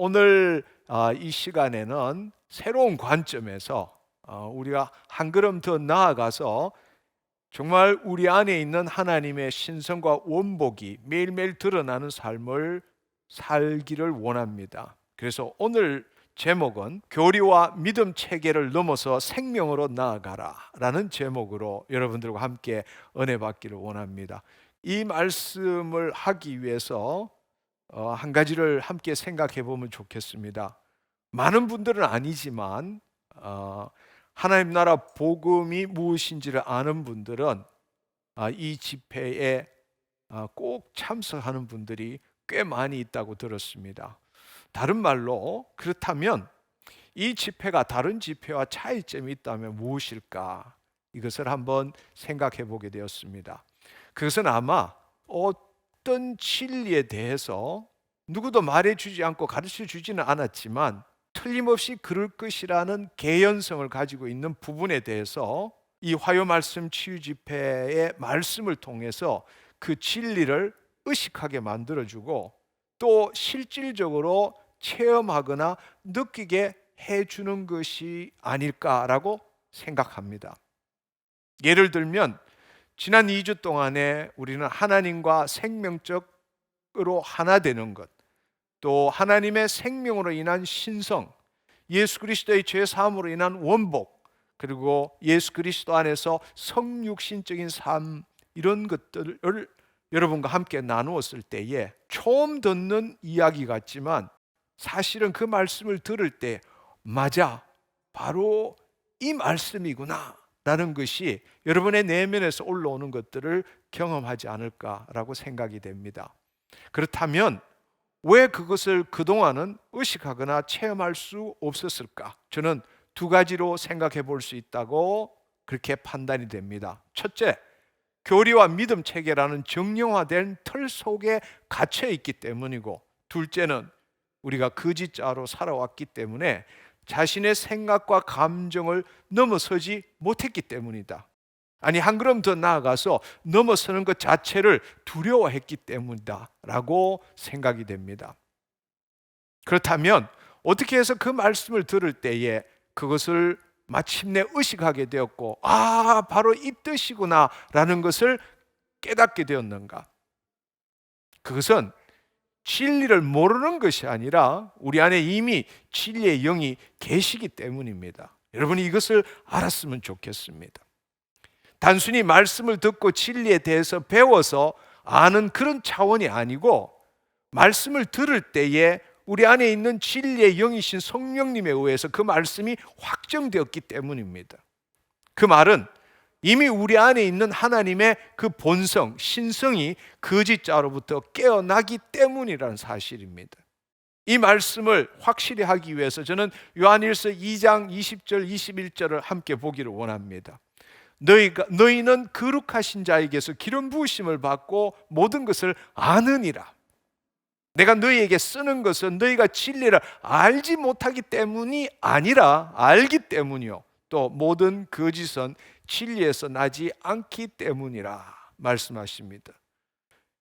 오늘 이 시간에는 새로운 관점에서 우리가 한 걸음 더 나아가서 정말 우리 안에 있는 하나님의 신성과 원복이 매일매일 드러나는 삶을 살기를 원합니다. 그래서 오늘 제목은 교리와 믿음 체계를 넘어서 생명으로 나아가라 라는 제목으로 여러분들과 함께 은혜 받기를 원합니다. 이 말씀을 하기 위해서 한 가지를 함께 생각해 보면 좋겠습니다. 많은 분들은 아니지만 하나님 나라 복음이 무엇인지를 아는 분들은 이 집회에 꼭 참석하는 분들이 꽤 많이 있다고 들었습니다. 다른 말로 그렇다면 이 집회가 다른 집회와 차이점이 있다면 무엇일까? 이것을 한번 생각해 보게 되었습니다. 그것은 아마 어떤 진리에 대해서 누구도 말해주지 않고 가르쳐주지는 않았지만 틀림없이 그럴 것이라는 개연성을 가지고 있는 부분에 대해서 이 화요말씀 치유집회의 말씀을 통해서 그 진리를 의식하게 만들어주고 또 실질적으로 체험하거나 느끼게 해주는 것이 아닐까라고 생각합니다. 예를 들면 지난 2주 동안에 우리는 하나님과 생명적으로 하나 되는 것, 또 하나님의 생명으로 인한 신성, 예수 그리스도의 죄사함으로 인한 원복, 그리고 예수 그리스도 안에서 성육신적인 삶, 이런 것들을 여러분과 함께 나누었을 때에 처음 듣는 이야기 같지만 사실은 그 말씀을 들을 때 맞아, 바로 이 말씀이구나 라는 것이 여러분의 내면에서 올라오는 것들을 경험하지 않을까라고 생각이 됩니다. 그렇다면 왜 그것을 그동안은 의식하거나 체험할 수 없었을까? 저는 두 가지로 생각해 볼 수 있다고 그렇게 판단이 됩니다. 첫째, 교리와 믿음 체계라는 정형화된 틀 속에 갇혀 있기 때문이고, 둘째는 우리가 거짓자로 살아왔기 때문에 자신의 생각과 감정을 넘어서지 못했기 때문이다. 아니, 한 걸음 더 나아가서 넘어서는 것 자체를 두려워했기 때문이다 라고 생각이 됩니다. 그렇다면 어떻게 해서 그 말씀을 들을 때에 그것을 마침내 의식하게 되었고, 바로 이 뜻이구나 라는 것을 깨닫게 되었는가? 그것은 진리를 모르는 것이 아니라 우리 안에 이미 진리의 영이 계시기 때문입니다. 여러분이 이것을 알았으면 좋겠습니다. 단순히 말씀을 듣고 진리에 대해서 배워서 아는 그런 차원이 아니고, 말씀을 들을 때에 우리 안에 있는 진리의 영이신 성령님에 의해서 그 말씀이 확정되었기 때문입니다. 그 말은 이미 우리 안에 있는 하나님의 그 본성, 신성이 거짓자로부터 깨어나기 때문이라는 사실입니다. 이 말씀을 확실히 하기 위해서 저는 요한일서 2장 20절 21절을 함께 보기를 원합니다. 너희는 거룩하신 자에게서 기름 부으심을 받고 모든 것을 아느니라. 내가 너희에게 쓰는 것은 너희가 진리를 알지 못하기 때문이 아니라 알기 때문이요, 또 모든 거짓은 진리에서 나지 않기 때문이라 말씀하십니다.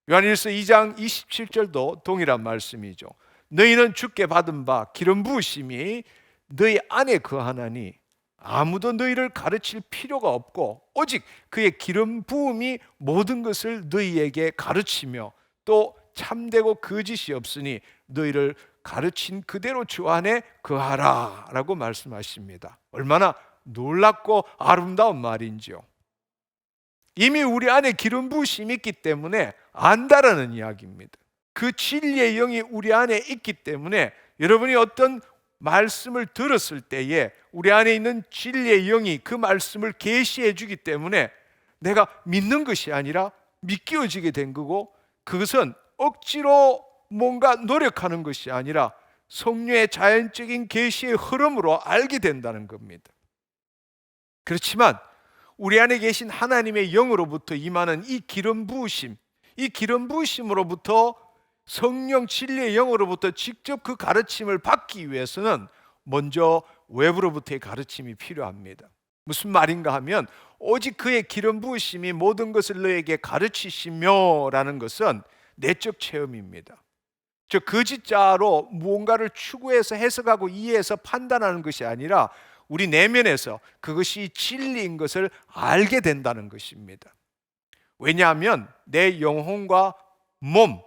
요한일서 2장 27절도 동일한 말씀이죠. 너희는 주께 받은 바 기름 부으심이 너희 안에 거하나니 아무도 너희를 가르칠 필요가 없고 오직 그의 기름 부음이 모든 것을 너희에게 가르치며 또 참되고 거짓이 없으니 너희를 가르친 그대로 주 안에 거하라 라고 말씀하십니다. 얼마나 놀랍고 아름다운 말인지요. 이미 우리 안에 기름 부으심이 있기 때문에 안다라는 이야기입니다. 그 진리의 영이 우리 안에 있기 때문에 여러분이 어떤 말씀을 들었을 때에 우리 안에 있는 진리의 영이 그 말씀을 계시해 주기 때문에 내가 믿는 것이 아니라 믿겨지게 된 거고, 그것은 억지로 뭔가 노력하는 것이 아니라 성령의 자연적인 계시의 흐름으로 알게 된다는 겁니다. 그렇지만 우리 안에 계신 하나님의 영으로부터 임하는 이 기름 부으심, 이 기름 부으심으로부터 성령 진리의 영으로부터 직접 그 가르침을 받기 위해서는 먼저 외부로부터의 가르침이 필요합니다. 무슨 말인가 하면 오직 그의 기름 부으심이 모든 것을 너에게 가르치시며 라는 것은 내적 체험입니다. 즉 거짓자로 무언가를 추구해서 해석하고 이해해서 판단하는 것이 아니라 우리 내면에서 그것이 진리인 것을 알게 된다는 것입니다. 왜냐하면 내 영혼과 몸,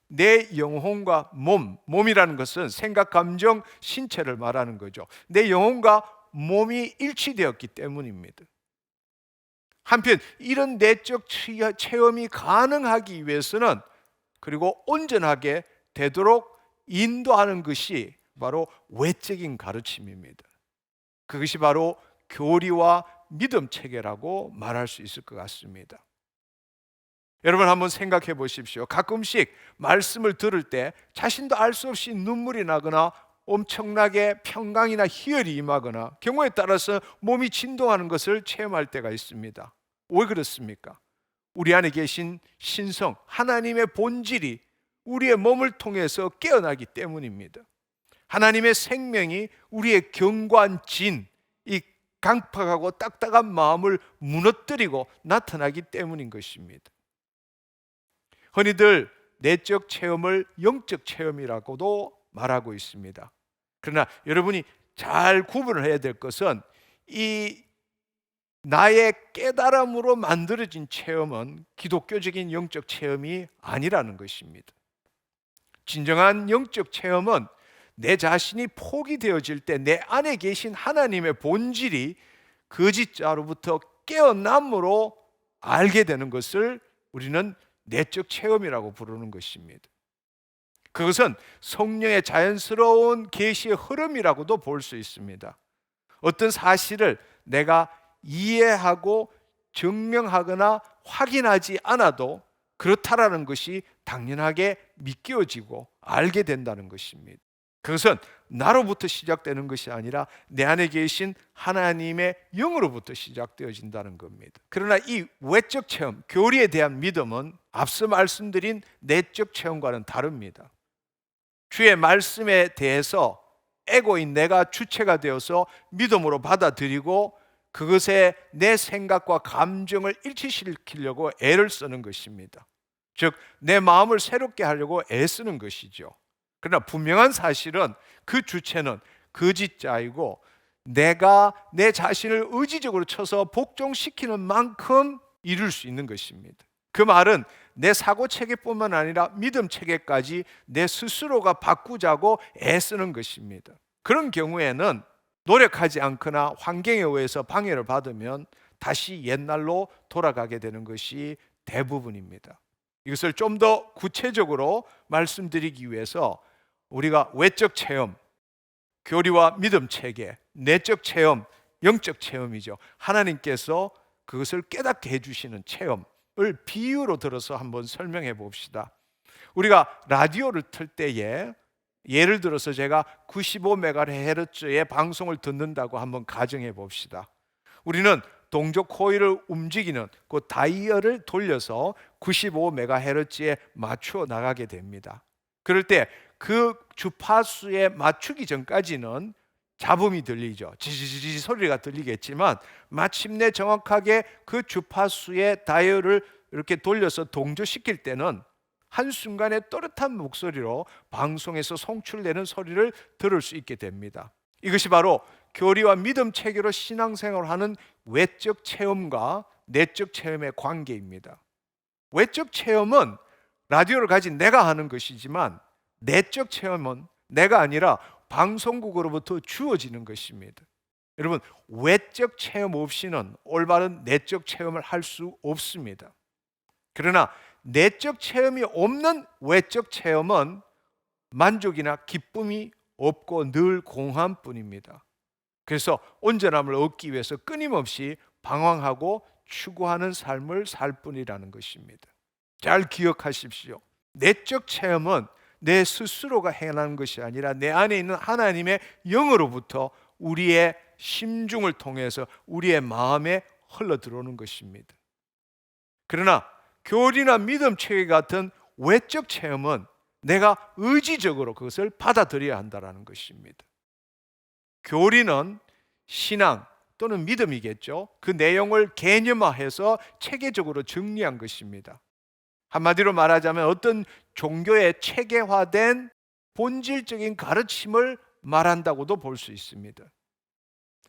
내 영혼과 몸이라는 것은 생각, 감정, 신체를 말하는 거죠. 내 영혼과 몸이 일치되었기 때문입니다. 한편 이런 내적 체험이 가능하기 위해서는, 그리고 온전하게 되도록 인도하는 것이 바로 외적인 가르침입니다. 그것이 바로 교리와 믿음 체계라고 말할 수 있을 것 같습니다. 여러분 한번 생각해 보십시오. 가끔씩 말씀을 들을 때 자신도 알 수 없이 눈물이 나거나 엄청나게 평강이나 희열이 임하거나 경우에 따라서 몸이 진동하는 것을 체험할 때가 있습니다. 왜 그렇습니까? 우리 안에 계신 신성, 하나님의 본질이 우리의 몸을 통해서 깨어나기 때문입니다. 하나님의 생명이 우리의 경관진, 이 강팍하고 딱딱한 마음을 무너뜨리고 나타나기 때문인 것입니다. 흔히들 내적 체험을 영적 체험이라고도 말하고 있습니다. 그러나 여러분이 잘 구분을 해야 될 것은, 이 나의 깨달음으로 만들어진 체험은 기독교적인 영적 체험이 아니라는 것입니다. 진정한 영적 체험은 내 자신이 포기되어질 때 내 안에 계신 하나님의 본질이 거짓자로부터 깨어남으로 알게 되는 것을 우리는 내적 체험이라고 부르는 것입니다. 그것은 성령의 자연스러운 계시의 흐름이라고도 볼 수 있습니다. 어떤 사실을 내가 이해하고 증명하거나 확인하지 않아도 그렇다라는 것이 당연하게 믿겨지고 알게 된다는 것입니다. 그것은 나로부터 시작되는 것이 아니라 내 안에 계신 하나님의 영으로부터 시작되어진다는 겁니다. 그러나 이 외적 체험, 교리에 대한 믿음은 앞서 말씀드린 내적 체험과는 다릅니다. 주의 말씀에 대해서 에고인 내가 주체가 되어서 믿음으로 받아들이고 그것에 내 생각과 감정을 일치시키려고 애를 쓰는 것입니다. 즉, 내 마음을 새롭게 하려고 애쓰는 것이죠. 그러나 분명한 사실은 그 주체는 거짓자이고 내가 내 자신을 의지적으로 쳐서 복종시키는 만큼 이룰 수 있는 것입니다. 그 말은 내 사고 체계뿐만 아니라 믿음 체계까지 내 스스로가 바꾸자고 애쓰는 것입니다. 그런 경우에는 노력하지 않거나 환경에 의해서 방해를 받으면 다시 옛날로 돌아가게 되는 것이 대부분입니다. 이것을 좀 더 구체적으로 말씀드리기 위해서 우리가 외적 체험, 교리와 믿음 체계, 내적 체험, 영적 체험이죠. 하나님께서 그것을 깨닫게 해주시는 체험을 비유로 들어서 한번 설명해 봅시다. 우리가 라디오를 틀 때에 예를 들어서 제가 95MHz의 방송을 듣는다고 한번 가정해 봅시다. 우리는 동적 코일을 움직이는 그 다이얼을 돌려서 95MHz에 맞추어 나가게 됩니다. 그럴 때 그 주파수에 맞추기 전까지는 잡음이 들리죠. 지지지지 소리가 들리겠지만 마침내 정확하게 그 주파수의 다이얼을 이렇게 돌려서 동조시킬 때는 한순간에 또렷한 목소리로 방송에서 송출되는 소리를 들을 수 있게 됩니다. 이것이 바로 교리와 믿음 체계로 신앙생활을 하는 외적 체험과 내적 체험의 관계입니다. 외적 체험은 라디오를 가진 내가 하는 것이지만 내적 체험은 내가 아니라 방송국으로부터 주어지는 것입니다. 여러분, 외적 체험 없이는 올바른 내적 체험을 할 수 없습니다. 그러나 내적 체험이 없는 외적 체험은 만족이나 기쁨이 없고 늘 공허함뿐입니다. 그래서 온전함을 얻기 위해서 끊임없이 방황하고 추구하는 삶을 살 뿐이라는 것입니다. 잘 기억하십시오. 내적 체험은 내 스스로가 행하는 것이 아니라 내 안에 있는 하나님의 영으로부터 우리의 심중을 통해서 우리의 마음에 흘러 들어오는 것입니다. 그러나 교리나 믿음 체계 같은 외적 체험은 내가 의지적으로 그것을 받아들여야 한다는 것입니다. 교리는 신앙 또는 믿음이겠죠. 그 내용을 개념화해서 체계적으로 정리한 것입니다. 한마디로 말하자면 어떤 종교의 체계화된 본질적인 가르침을 말한다고도 볼 수 있습니다.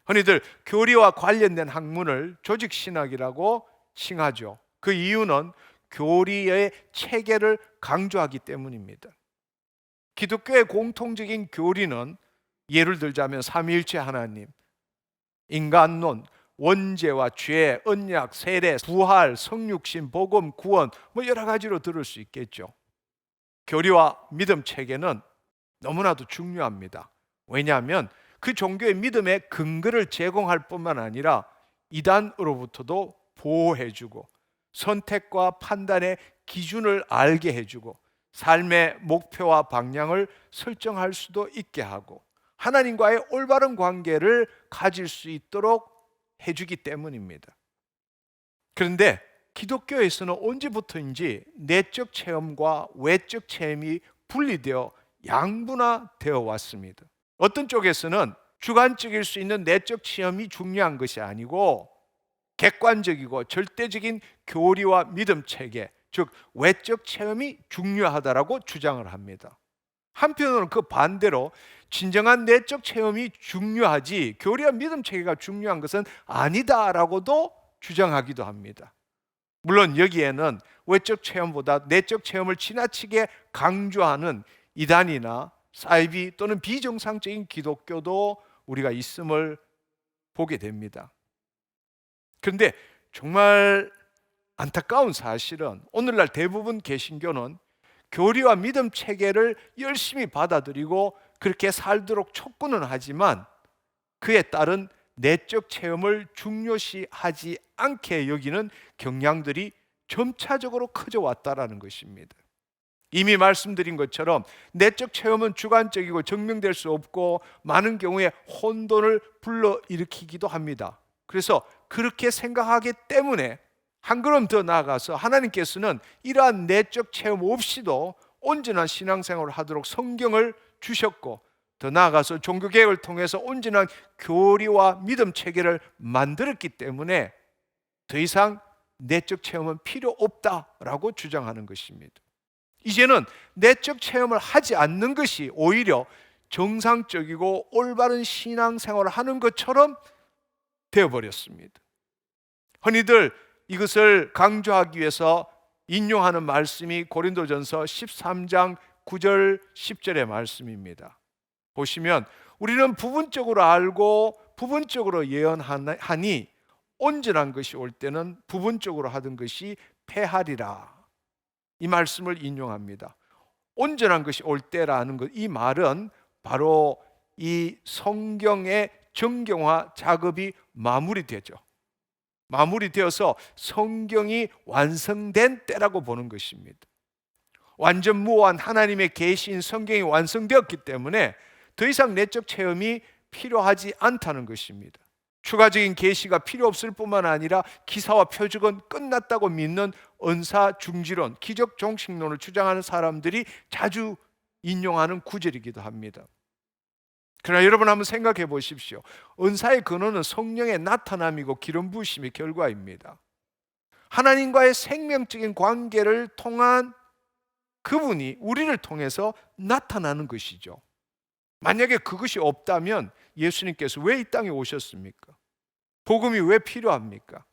흔히들 교리와 관련된 학문을 조직신학이라고 칭하죠. 그 이유는 교리의 체계를 강조하기 때문입니다. 기독교의 공통적인 교리는 예를 들자면 삼위일체 하나님, 인간론, 원죄와 죄, 언약, 세례, 부활, 성육신, 복음, 구원, 여러 가지로 들을 수 있겠죠. 교리와 믿음 체계는 너무나도 중요합니다. 왜냐하면 그 종교의 믿음의 근거를 제공할 뿐만 아니라 이단으로부터도 보호해주고 선택과 판단의 기준을 알게 해주고 삶의 목표와 방향을 설정할 수도 있게 하고 하나님과의 올바른 관계를 가질 수 있도록 해주기 때문입니다. 그런데 기독교에서는 언제부터인지 내적 체험과 외적 체험이 분리되어 양분화되어 왔습니다. 어떤 쪽에서는 주관적일 수 있는 내적 체험이 중요한 것이 아니고 객관적이고 절대적인 교리와 믿음 체계, 즉 외적 체험이 중요하다라고 주장을 합니다. 한편으로는 그 반대로 진정한 내적 체험이 중요하지 교리와 믿음 체계가 중요한 것은 아니다라고도 주장하기도 합니다. 물론 여기에는 외적 체험보다 내적 체험을 지나치게 강조하는 이단이나 사이비 또는 비정상적인 기독교도 우리가 있음을 보게 됩니다. 그런데 정말 안타까운 사실은 오늘날 대부분 개신교는 교리와 믿음 체계를 열심히 받아들이고 그렇게 살도록 촉구는 하지만 그에 따른 내적 체험을 중요시하지 않게 여기는 경향들이 점차적으로 커져 왔다라는 것입니다. 이미 말씀드린 것처럼 내적 체험은 주관적이고 증명될 수 없고 많은 경우에 혼돈을 불러일으키기도 합니다. 그래서 그렇게 생각하기 때문에 한 걸음 더 나아가서 하나님께서는 이러한 내적 체험 없이도 온전한 신앙생활을 하도록 성경을 주셨고 더 나아가서 종교개혁을 통해서 온전한 교리와 믿음 체계를 만들었기 때문에 더 이상 내적 체험은 필요 없다라고 주장하는 것입니다. 이제는 내적 체험을 하지 않는 것이 오히려 정상적이고 올바른 신앙생활을 하는 것처럼 되어버렸습니다. 흔히들 이것을 강조하기 위해서 인용하는 말씀이 고린도전서 13장 9절 10절의 말씀입니다. 보시면 우리는 부분적으로 알고 부분적으로 예언하니 온전한 것이 올 때는 부분적으로 하던 것이 패하리라. 이 말씀을 인용합니다. 온전한 것이 올 때라는 것, 이 말은 바로 이 성경의 정경화 작업이 마무리되죠. 마무리되어서 성경이 완성된 때라고 보는 것입니다. 완전 무한 하나님의 계시인 성경이 완성되었기 때문에 더 이상 내적 체험이 필요하지 않다는 것입니다. 추가적인 계시가 필요 없을 뿐만 아니라 기사와 표적은 끝났다고 믿는 은사중지론, 기적 종식론을 주장하는 사람들이 자주 인용하는 구절이기도 합니다. 그러나 여러분 한번 생각해 보십시오. 은사의 근원은 성령의 나타남이고 기름 부으심의 결과입니다. 하나님과의 생명적인 관계를 통한 그분이 우리를 통해서 나타나는 것이죠. 만약에 그것이 없다면 예수님께서 왜 이 땅에 오셨습니까? 복음이 왜 필요합니까?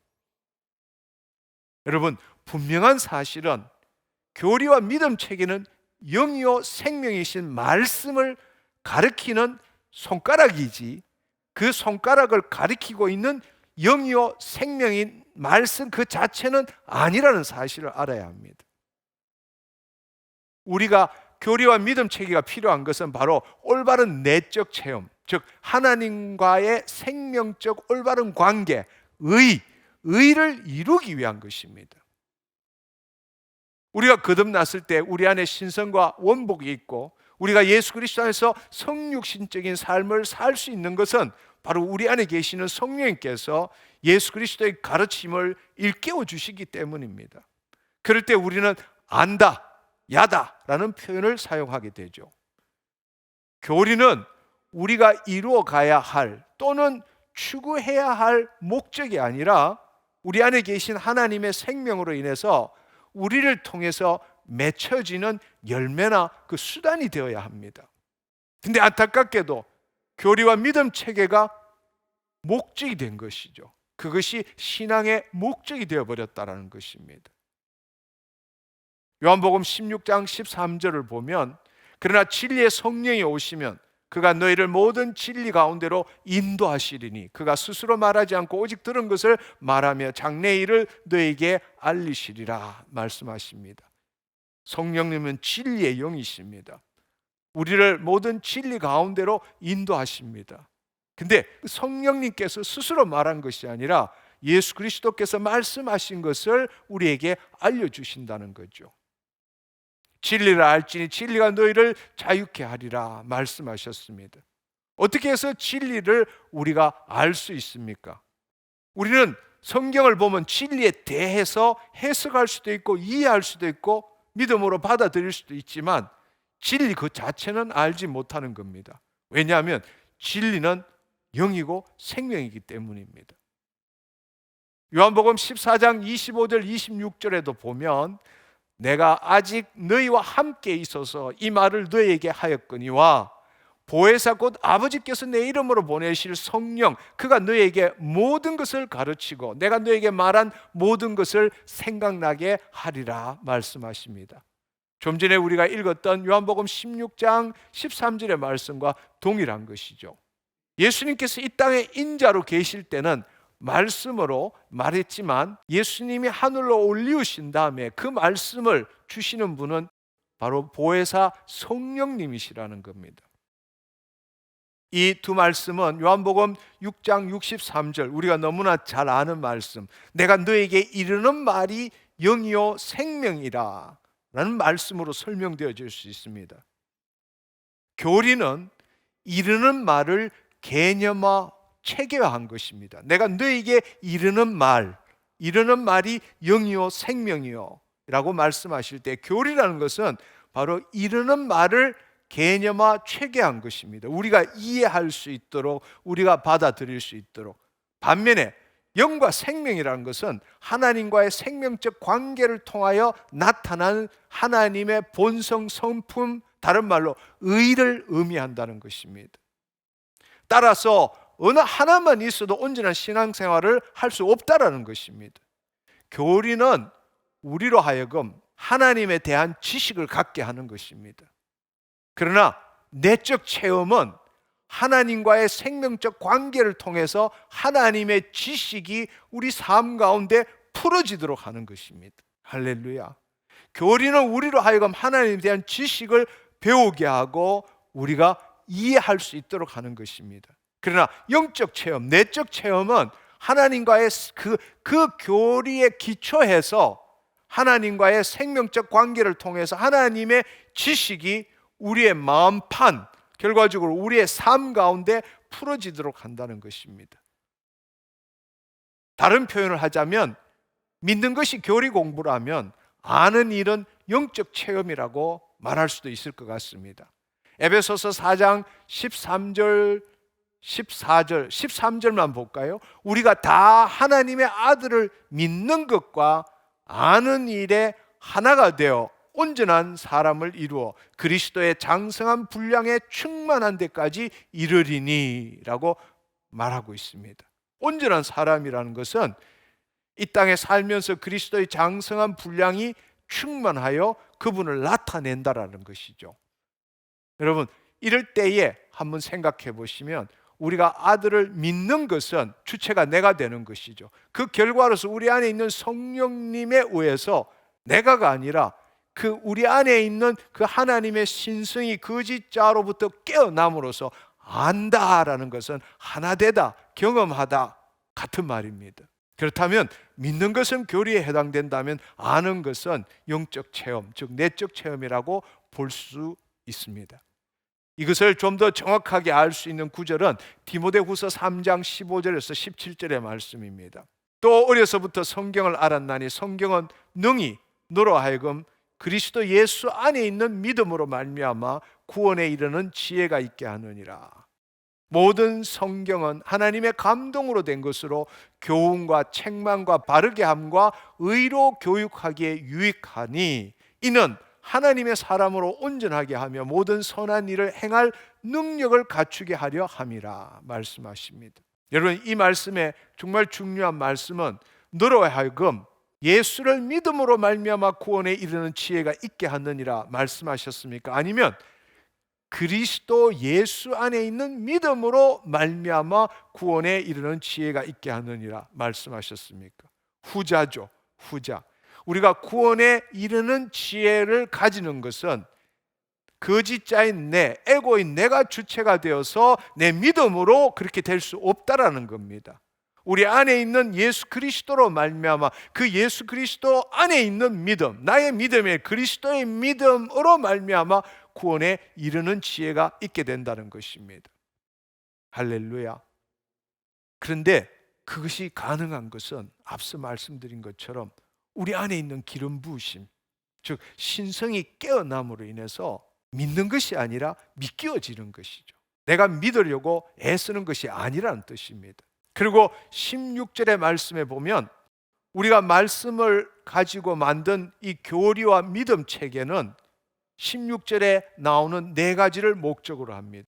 여러분, 분명한 사실은 교리와 믿음 체계는 영이요 생명이신 말씀을 가리키는 손가락이지 그 손가락을 가리키고 있는 영이요 생명인 말씀 그 자체는 아니라는 사실을 알아야 합니다. 우리가 교리와 믿음 체계가 필요한 것은 바로 올바른 내적 체험, 즉 하나님과의 생명적 올바른 관계, 의를 이루기 위한 것입니다. 우리가 거듭났을 때 우리 안에 신성과 원복이 있고 우리가 예수 그리스도 안에서 성육신적인 삶을 살 수 있는 것은 바로 우리 안에 계시는 성령님께서 예수 그리스도의 가르침을 일깨워 주시기 때문입니다. 그럴 때 우리는 안다, 야다라는 표현을 사용하게 되죠. 교리는 우리가 이루어 가야 할 또는 추구해야 할 목적이 아니라 우리 안에 계신 하나님의 생명으로 인해서 우리를 통해서 맺혀지는 열매나 그 수단이 되어야 합니다. 근데 안타깝게도 교리와 믿음 체계가 목적이 된 것이죠. 그것이 신앙의 목적이 되어버렸다는 것입니다. 요한복음 16장 13절을 보면 그러나 진리의 성령이 오시면 그가 너희를 모든 진리 가운데로 인도하시리니 그가 스스로 말하지 않고 오직 들은 것을 말하며 장래일을 너희에게 알리시리라 말씀하십니다. 성령님은 진리의 영이십니다. 우리를 모든 진리 가운데로 인도하십니다. 근데 성령님께서 스스로 말한 것이 아니라 예수 그리스도께서 말씀하신 것을 우리에게 알려주신다는 거죠. 진리를 알지니 진리가 너희를 자유케 하리라 말씀하셨습니다. 어떻게 해서 진리를 우리가 알 수 있습니까? 우리는 성경을 보면 진리에 대해서 해석할 수도 있고 이해할 수도 있고 믿음으로 받아들일 수도 있지만 진리 그 자체는 알지 못하는 겁니다. 왜냐하면 진리는 영이고 생명이기 때문입니다. 요한복음 14장 25절 26절에도 보면 내가 아직 너희와 함께 있어서 이 말을 너희에게 하였거니와 보혜사 곧 아버지께서 내 이름으로 보내실 성령 그가 너희에게 모든 것을 가르치고 내가 너희에게 말한 모든 것을 생각나게 하리라 말씀하십니다. 좀 전에 우리가 읽었던 요한복음 16장 13절의 말씀과 동일한 것이죠. 예수님께서 이 땅에 인자로 계실 때는 말씀으로 말했지만 예수님이 하늘로 올리우신 다음에 그 말씀을 주시는 분은 바로 보혜사 성령님이시라는 겁니다. 이 두 말씀은 요한복음 6장 63절 우리가 너무나 잘 아는 말씀 내가 너에게 이르는 말이 영이요 생명이라 라는 말씀으로 설명되어질 수 있습니다. 교리는 이르는 말을 개념화 체계화한 것입니다. 내가 너에게 이르는 말이 영이요 생명이요 라고 말씀하실 때 교리라는 것은 바로 이르는 말을 개념화 체계한 것입니다. 우리가 이해할 수 있도록 우리가 받아들일 수 있도록. 반면에 영과 생명이라는 것은 하나님과의 생명적 관계를 통하여 나타난 하나님의 본성 성품, 다른 말로 의를 의미한다는 것입니다. 따라서 어느 하나만 있어도 온전한 신앙생활을 할 수 없다라는 것입니다. 교리는 우리로 하여금 하나님에 대한 지식을 갖게 하는 것입니다. 그러나 내적 체험은 하나님과의 생명적 관계를 통해서 하나님의 지식이 우리 삶 가운데 풀어지도록 하는 것입니다. 할렐루야. 교리는 우리로 하여금 하나님에 대한 지식을 배우게 하고 우리가 이해할 수 있도록 하는 것입니다. 그러나 영적 체험, 내적 체험은 하나님과의 그 교리에 기초해서 하나님과의 생명적 관계를 통해서 하나님의 지식이 우리의 마음판, 결과적으로 우리의 삶 가운데 풀어지도록 한다는 것입니다. 다른 표현을 하자면 믿는 것이 교리 공부라면 아는 일은 영적 체험이라고 말할 수도 있을 것 같습니다. 에베소서 4장 13절 14절 13절만 볼까요? 우리가 다 하나님의 아들을 믿는 것과 아는 일에 하나가 되어 온전한 사람을 이루어 그리스도의 장성한 분량에 충만한 데까지 이르리니 라고 말하고 있습니다. 온전한 사람이라는 것은 이 땅에 살면서 그리스도의 장성한 분량이 충만하여 그분을 나타낸다라는 것이죠. 여러분, 이럴 때에 한번 생각해 보시면 우리가 아들을 믿는 것은 주체가 내가 되는 것이죠. 그 결과로서 우리 안에 있는 성령님에 의해서 내가가 아니라 그 우리 안에 있는 그 하나님의 신성이 거짓자로부터 깨어남으로써 안다라는 것은 하나되다, 경험하다 같은 말입니다. 그렇다면 믿는 것은 교리에 해당된다면 아는 것은 영적 체험, 즉 내적 체험이라고 볼 수 있습니다. 이것을 좀 더 정확하게 알 수 있는 구절은 디모데후서 3장 15절에서 17절의 말씀입니다. 또 어려서부터 성경을 알았나니 성경은 능히 너로 하여금 그리스도 예수 안에 있는 믿음으로 말미암아 구원에 이르는 지혜가 있게 하느니라. 모든 성경은 하나님의 감동으로 된 것으로 교훈과 책망과 바르게 함과 의로 교육하기에 유익하니 이는 하나님의 사람으로 온전하게 하며 모든 선한 일을 행할 능력을 갖추게 하려 함이라 말씀하십니다. 여러분, 이 말씀에 정말 중요한 말씀은 너로 하여금 예수를 믿음으로 말미암아 구원에 이르는 지혜가 있게 하느니라 말씀하셨습니까? 아니면 그리스도 예수 안에 있는 믿음으로 말미암아 구원에 이르는 지혜가 있게 하느니라 말씀하셨습니까? 후자죠. 후자. 우리가 구원에 이르는 지혜를 가지는 것은 거짓자인 내, 에고인 내가 주체가 되어서 내 믿음으로 그렇게 될 수 없다라는 겁니다. 우리 안에 있는 예수 그리스도로 말미암아 그 예수 그리스도 안에 있는 믿음, 나의 믿음의 그리스도의 믿음으로 말미암아 구원에 이르는 지혜가 있게 된다는 것입니다. 할렐루야. 그런데 그것이 가능한 것은 앞서 말씀드린 것처럼 우리 안에 있는 기름 부으심, 즉 신성이 깨어남으로 인해서 믿는 것이 아니라 믿겨지는 것이죠. 내가 믿으려고 애쓰는 것이 아니라는 뜻입니다. 그리고 16절의 말씀에 보면 우리가 말씀을 가지고 만든 이 교리와 믿음 체계는 16절에 나오는 네 가지를 목적으로 합니다.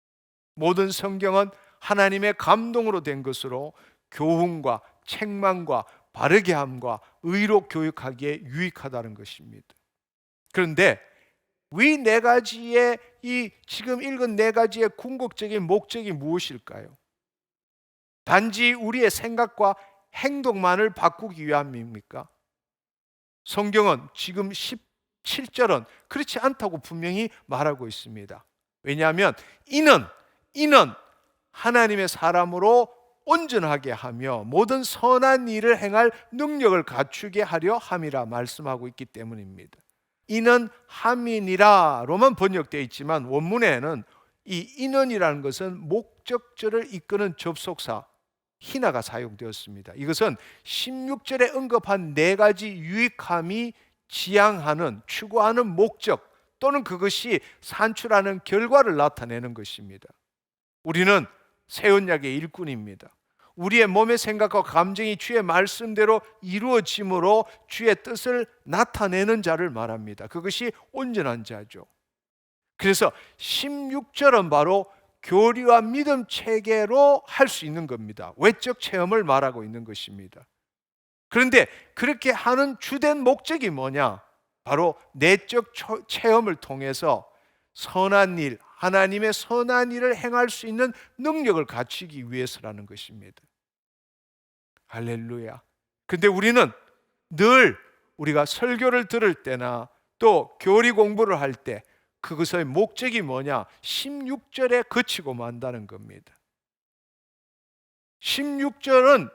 모든 성경은 하나님의 감동으로 된 것으로 교훈과 책망과 바르게 함과 의로 교육하기에 유익하다는 것입니다. 그런데 위 네 가지의 이 지금 읽은 네 가지의 궁극적인 목적이 무엇일까요? 단지 우리의 생각과 행동만을 바꾸기 위함입니까? 성경은 지금 17절은 그렇지 않다고 분명히 말하고 있습니다. 왜냐하면 이는 하나님의 사람으로 온전하게 하며 모든 선한 일을 행할 능력을 갖추게 하려 함이라 말씀하고 있기 때문입니다. 이는 함이니라로만 번역되어 있지만 원문에는 이 인은이라는 것은 목적절을 이끄는 접속사 히나가 사용되었습니다. 이것은 16절에 언급한 네 가지 유익함이 지향하는, 추구하는 목적 또는 그것이 산출하는 결과를 나타내는 것입니다. 우리는 새 언약의 일꾼입니다. 우리의 몸의 생각과 감정이 주의 말씀대로 이루어짐으로 주의 뜻을 나타내는 자를 말합니다. 그것이 온전한 자죠. 그래서 16절은 바로 교리와 믿음 체계로 할 수 있는 겁니다. 외적 체험을 말하고 있는 것입니다. 그런데 그렇게 하는 주된 목적이 뭐냐? 바로 내적 체험을 통해서 선한 일, 하나님의 선한 일을 행할 수 있는 능력을 갖추기 위해서라는 것입니다. 할렐루야. 근데 우리는 늘 우리가 설교를 들을 때나 또 교리 공부를 할 때 그것의 목적이 뭐냐? 16절에 그치고 만다는 겁니다. 16절은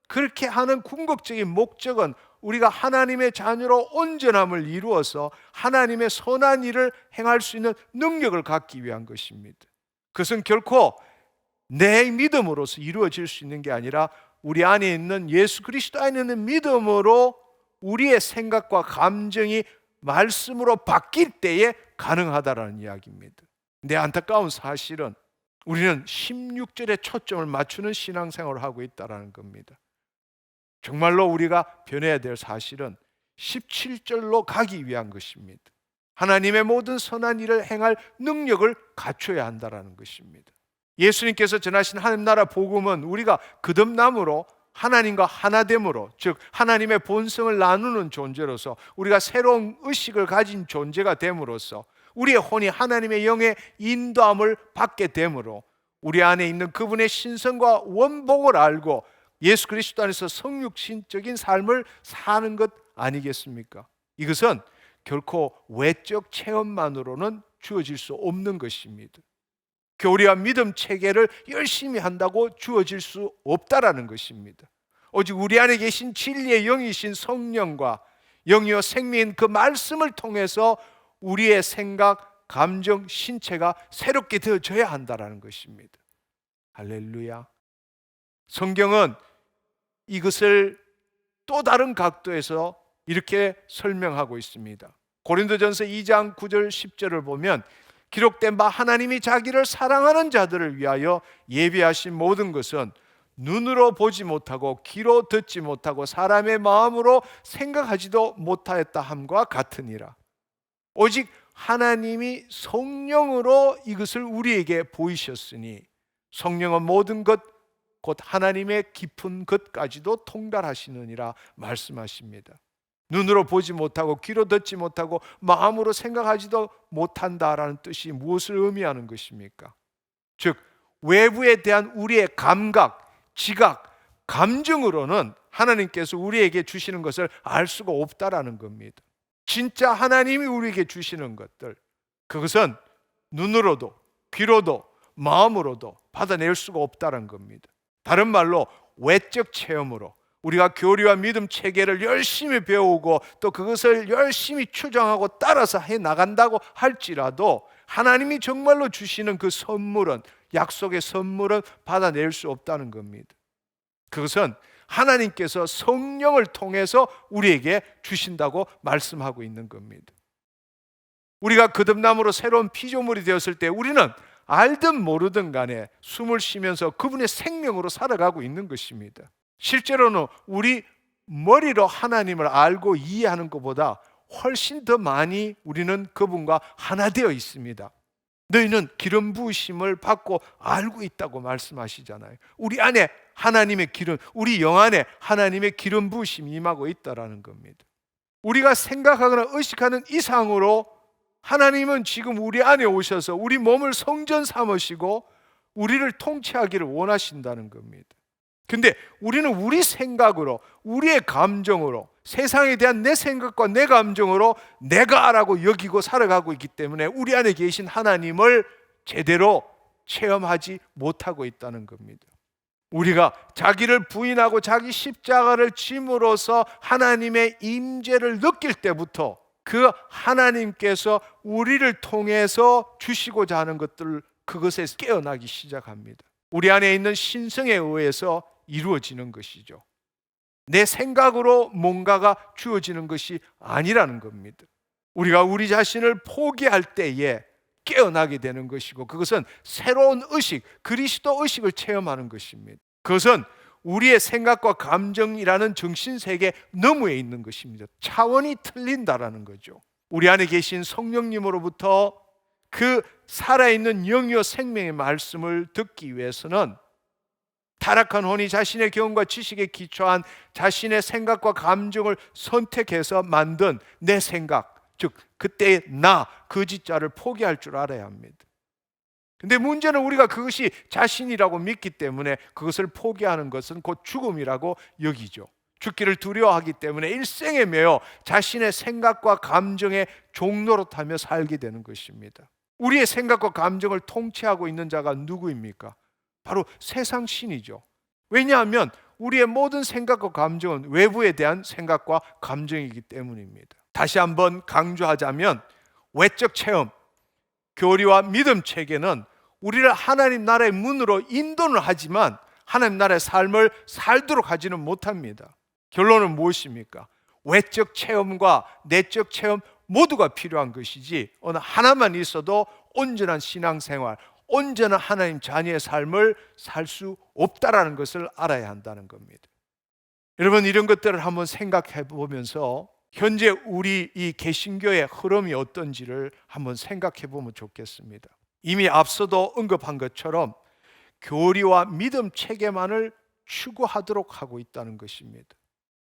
그렇게 하는 궁극적인 목적은 우리가 하나님의 자녀로 온전함을 이루어서 하나님의 선한 일을 행할 수 있는 능력을 갖기 위한 것입니다. 그것은 결코 내 믿음으로서 이루어질 수 있는 게 아니라 우리 안에 있는 예수 그리스도 안에 있는 믿음으로 우리의 생각과 감정이 말씀으로 바뀔 때에 가능하다라는 이야기입니다. 근데 안타까운 사실은 우리는 16절에 초점을 맞추는 신앙생활을 하고 있다는 겁니다. 정말로 우리가 변해야 될 사실은 17절로 가기 위한 것입니다. 하나님의 모든 선한 일을 행할 능력을 갖춰야 한다는 것입니다. 예수님께서 전하신 하나님 나라 복음은 우리가 거듭남으로 하나님과 하나됨으로, 즉 하나님의 본성을 나누는 존재로서 우리가 새로운 의식을 가진 존재가 됨으로써 우리의 혼이 하나님의 영의 인도함을 받게 되므로 우리 안에 있는 그분의 신성과 원복을 알고 예수 그리스도 안에서 성육신적인 삶을 사는 것 아니겠습니까? 이것은 결코 외적 체험만으로는 주어질 수 없는 것입니다. 교리와 믿음 체계를 열심히 한다고 주어질 수 없다라는 것입니다. 오직 우리 안에 계신 진리의 영이신 성령과 영이요 생명인 그 말씀을 통해서 우리의 생각, 감정, 신체가 새롭게 되어져야 한다라는 것입니다. 할렐루야. 성경은 이것을 또 다른 각도에서 이렇게 설명하고 있습니다. 고린도전서 2장 9절 10절을 보면 기록된 바 하나님이 자기를 사랑하는 자들을 위하여 예비하신 모든 것은 눈으로 보지 못하고 귀로 듣지 못하고 사람의 마음으로 생각하지도 못하였다 함과 같으니라. 오직 하나님이 성령으로 이것을 우리에게 보이셨으니 성령은 모든 것 곧 하나님의 깊은 것까지도 통달하시느니라 말씀하십니다. 눈으로 보지 못하고 귀로 듣지 못하고 마음으로 생각하지도 못한다라는 뜻이 무엇을 의미하는 것입니까? 즉 외부에 대한 우리의 감각, 지각, 감정으로는 하나님께서 우리에게 주시는 것을 알 수가 없다라는 겁니다. 진짜 하나님이 우리에게 주시는 것들, 그것은 눈으로도 귀로도 마음으로도 받아낼 수가 없다는 겁니다. 다른 말로 외적 체험으로 우리가 교리와 믿음 체계를 열심히 배우고 또 그것을 열심히 추정하고 따라서 해 나간다고 할지라도 하나님이 정말로 주시는 그 선물은, 약속의 선물은 받아낼 수 없다는 겁니다. 그것은 하나님께서 성령을 통해서 우리에게 주신다고 말씀하고 있는 겁니다. 우리가 거듭남으로 새로운 피조물이 되었을 때 우리는 알든 모르든 간에 숨을 쉬면서 그분의 생명으로 살아가고 있는 것입니다. 실제로는 우리 머리로 하나님을 알고 이해하는 것보다 훨씬 더 많이 우리는 그분과 하나 되어 있습니다. 너희는 기름 부으심을 받고 알고 있다고 말씀하시잖아요. 우리 안에 하나님의 기름, 우리 영 안에 하나님의 기름 부으심이 임하고 있다라는 겁니다. 우리가 생각하거나 의식하는 이상으로 하나님은 지금 우리 안에 오셔서 우리 몸을 성전 삼으시고 우리를 통치하기를 원하신다는 겁니다. 근데 우리는 우리 생각으로, 우리의 감정으로, 세상에 대한 내 생각과 내 감정으로 내가라고 여기고 살아가고 있기 때문에 우리 안에 계신 하나님을 제대로 체험하지 못하고 있다는 겁니다. 우리가 자기를 부인하고 자기 십자가를 짐으로써 하나님의 임재를 느낄 때부터 그 하나님께서 우리를 통해서 주시고자 하는 것들, 그것에 깨어나기 시작합니다. 우리 안에 있는 신성에 의해서 이루어지는 것이죠. 내 생각으로 뭔가가 주어지는 것이 아니라는 겁니다. 우리가 우리 자신을 포기할 때에 깨어나게 되는 것이고, 그것은 새로운 의식, 그리스도 의식을 체험하는 것입니다. 그것은 우리의 생각과 감정이라는 정신세계 너머에 있는 것입니다. 차원이 틀린다라는 거죠. 우리 안에 계신 성령님으로부터 그 살아있는 영이요 생명의 말씀을 듣기 위해서는 타락한 혼이 자신의 경험과 지식에 기초한 자신의 생각과 감정을 선택해서 만든 내 생각, 즉 그때의 나, 거짓자를 포기할 줄 알아야 합니다. 근데 문제는 우리가 그것이 자신이라고 믿기 때문에 그것을 포기하는 것은 곧 죽음이라고 여기죠. 죽기를 두려워하기 때문에 일생에 매여 자신의 생각과 감정의 종노릇하며 살게 되는 것입니다. 우리의 생각과 감정을 통치하고 있는 자가 누구입니까? 바로 세상 신이죠. 왜냐하면 우리의 모든 생각과 감정은 외부에 대한 생각과 감정이기 때문입니다. 다시 한번 강조하자면 외적 체험, 교리와 믿음 체계는 우리를 하나님 나라의 문으로 인도는 하지만 하나님 나라의 삶을 살도록 하지는 못합니다. 결론은 무엇입니까? 외적 체험과 내적 체험 모두가 필요한 것이지 어느 하나만 있어도 온전한 신앙생활, 온전한 하나님 자녀의 삶을 살 수 없다라는 것을 알아야 한다는 겁니다. 여러분, 이런 것들을 한번 생각해 보면서 현재 우리 이 개신교의 흐름이 어떤지를 한번 생각해 보면 좋겠습니다. 이미 앞서도 언급한 것처럼 교리와 믿음 체계만을 추구하도록 하고 있다는 것입니다.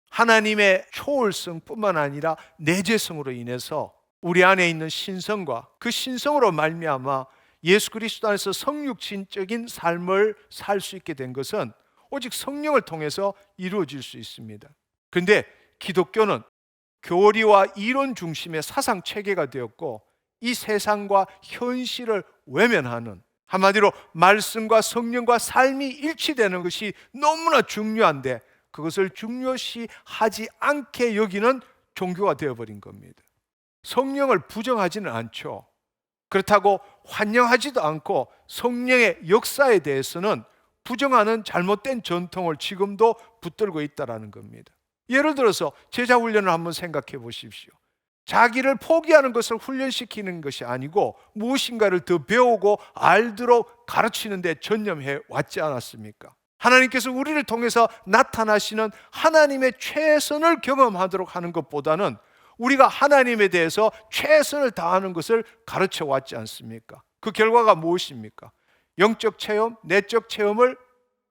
하나님의 초월성뿐만 아니라 내재성으로 인해서 우리 안에 있는 신성과 그 신성으로 말미암아 예수 그리스도 안에서 성육신적인 삶을 살 수 있게 된 것은 오직 성령을 통해서 이루어질 수 있습니다. 그런데 기독교는 교리와 이론 중심의 사상 체계가 되었고 이 세상과 현실을 외면하는, 한마디로 말씀과 성령과 삶이 일치되는 것이 너무나 중요한데 그것을 중요시하지 않게 여기는 종교가 되어버린 겁니다. 성령을 부정하지는 않죠. 그렇다고 환영하지도 않고 성령의 역사에 대해서는 부정하는 잘못된 전통을 지금도 붙들고 있다는 겁니다. 예를 들어서 제자 훈련을 한번 생각해 보십시오. 자기를 포기하는 것을 훈련시키는 것이 아니고 무엇인가를 더 배우고 알도록 가르치는 데 전념해 왔지 않았습니까? 하나님께서 우리를 통해서 나타나시는 하나님의 최선을 경험하도록 하는 것보다는 우리가 하나님에 대해서 최선을 다하는 것을 가르쳐 왔지 않습니까? 그 결과가 무엇입니까? 영적 체험, 내적 체험을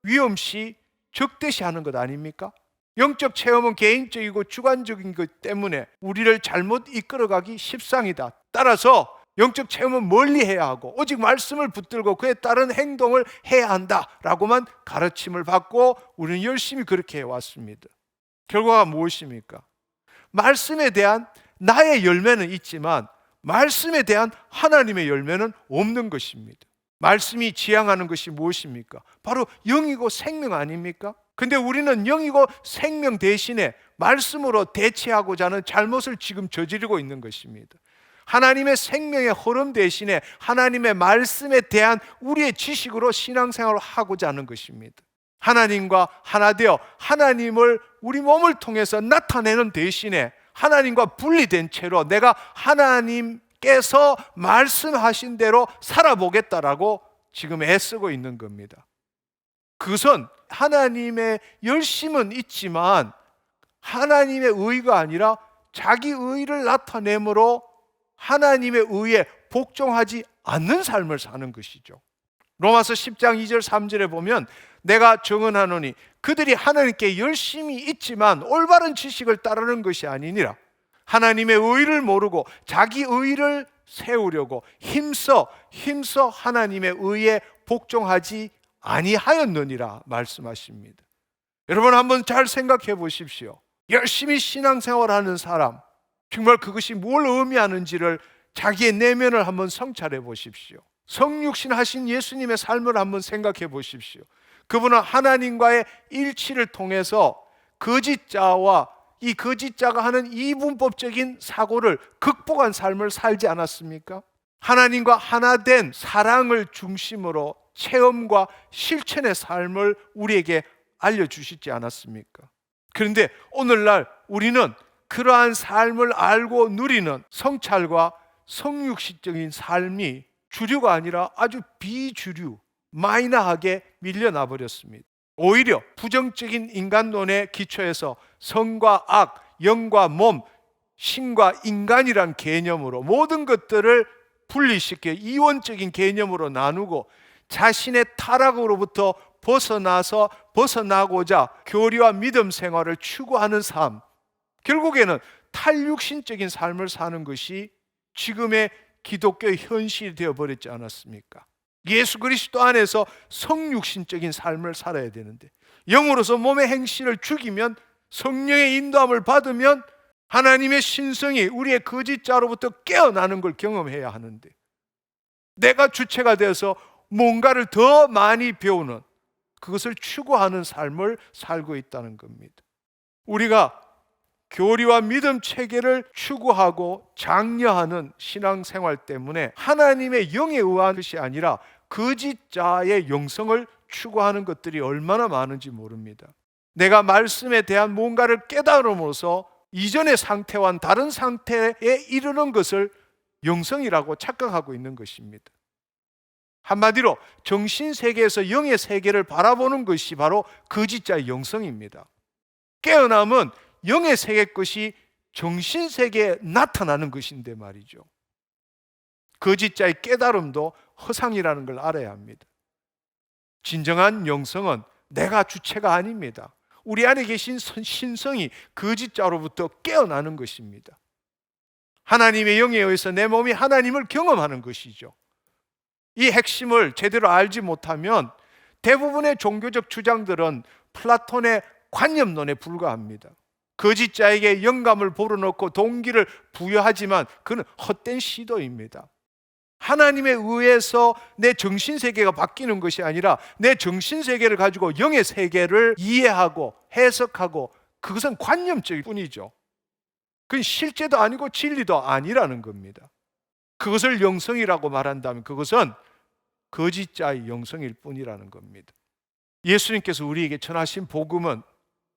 위험시 적대시하는 것 아닙니까? 영적 체험은 개인적이고 주관적인 것 때문에 우리를 잘못 이끌어가기 십상이다. 따라서 영적 체험은 멀리해야 하고 오직 말씀을 붙들고 그에 따른 행동을 해야 한다라고만 가르침을 받고 우리는 열심히 그렇게 해왔습니다. 결과가 무엇입니까? 말씀에 대한 나의 열매는 있지만 말씀에 대한 하나님의 열매는 없는 것입니다. 말씀이 지향하는 것이 무엇입니까? 바로 영이고 생명 아닙니까? 근데 우리는 영이고 생명 대신에 말씀으로 대체하고자 하는 잘못을 지금 저지르고 있는 것입니다. 하나님의 생명의 흐름 대신에 하나님의 말씀에 대한 우리의 지식으로 신앙생활을 하고자 하는 것입니다. 하나님과 하나 되어 하나님을 우리 몸을 통해서 나타내는 대신에 하나님과 분리된 채로 내가 하나님께서 말씀하신 대로 살아보겠다라고 지금 애쓰고 있는 겁니다. 그것은 하나님의 열심은 있지만 하나님의 의가 아니라 자기 의를 나타내므로 하나님의 의에 복종하지 않는 삶을 사는 것이죠. 로마서 10장 2절 3절에 보면 내가 증언하노니 그들이 하나님께 열심히 있지만 올바른 지식을 따르는 것이 아니니라. 하나님의 의를 모르고 자기 의를 세우려고 힘써 하나님의 의에 복종하지 아니하였느니라 말씀하십니다. 여러분 한번 잘 생각해 보십시오. 열심히 신앙생활하는 사람, 정말 그것이 뭘 의미하는지를 자기의 내면을 한번 성찰해 보십시오. 성육신 하신 예수님의 삶을 한번 생각해 보십시오. 그분은 하나님과의 일치를 통해서 거짓자와 이 거짓자가 하는 이분법적인 사고를 극복한 삶을 살지 않았습니까? 하나님과 하나 된 사랑을 중심으로 체험과 실천의 삶을 우리에게 알려주시지 않았습니까? 그런데 오늘날 우리는 그러한 삶을 알고 누리는 성찰과 성육신적인 삶이 주류가 아니라 아주 비주류, 마이너하게 밀려나 버렸습니다. 오히려 부정적인 인간론의 기초에서 성과 악, 영과 몸, 신과 인간이란 개념으로 모든 것들을 분리시켜 이원적인 개념으로 나누고 자신의 타락으로부터 벗어나고자 교리와 믿음 생활을 추구하는 삶, 결국에는 탈육신적인 삶을 사는 것이 지금의 기독교의 현실이 되어버렸지 않았습니까? 예수 그리스도 안에서 성육신적인 삶을 살아야 되는데 영으로서 몸의 행실을 죽이면 성령의 인도함을 받으면 하나님의 신성이 우리의 거짓자로부터 깨어나는 걸 경험해야 하는데 내가 주체가 되어서 뭔가를 더 많이 배우는 그것을 추구하는 삶을 살고 있다는 겁니다. 우리가 교리와 믿음 체계를 추구하고 장려하는 신앙생활 때문에 하나님의 영에 의한 것이 아니라 거짓자의 영성을 추구하는 것들이 얼마나 많은지 모릅니다. 내가 말씀에 대한 뭔가를 깨달음으로써 이전의 상태와는 다른 상태에 이르는 것을 영성이라고 착각하고 있는 것입니다. 한마디로 정신세계에서 영의 세계를 바라보는 것이 바로 거짓자의 영성입니다. 깨어남은 영의 세계 것이 정신세계에 나타나는 것인데 말이죠. 거짓자의 깨달음도 허상이라는 걸 알아야 합니다. 진정한 영성은 내가 주체가 아닙니다. 우리 안에 계신 신성이 거짓자로부터 깨어나는 것입니다. 하나님의 영에 의해서 내 몸이 하나님을 경험하는 것이죠. 이 핵심을 제대로 알지 못하면 대부분의 종교적 주장들은 플라톤의 관념론에 불과합니다. 거짓자에게 영감을 불어넣고 동기를 부여하지만 그는 헛된 시도입니다. 하나님에 의해서 내 정신세계가 바뀌는 것이 아니라 내 정신세계를 가지고 영의 세계를 이해하고 해석하고 그것은 관념적일 뿐이죠. 그건 실제도 아니고 진리도 아니라는 겁니다. 그것을 영성이라고 말한다면 그것은 거짓자의 영성일 뿐이라는 겁니다. 예수님께서 우리에게 전하신 복음은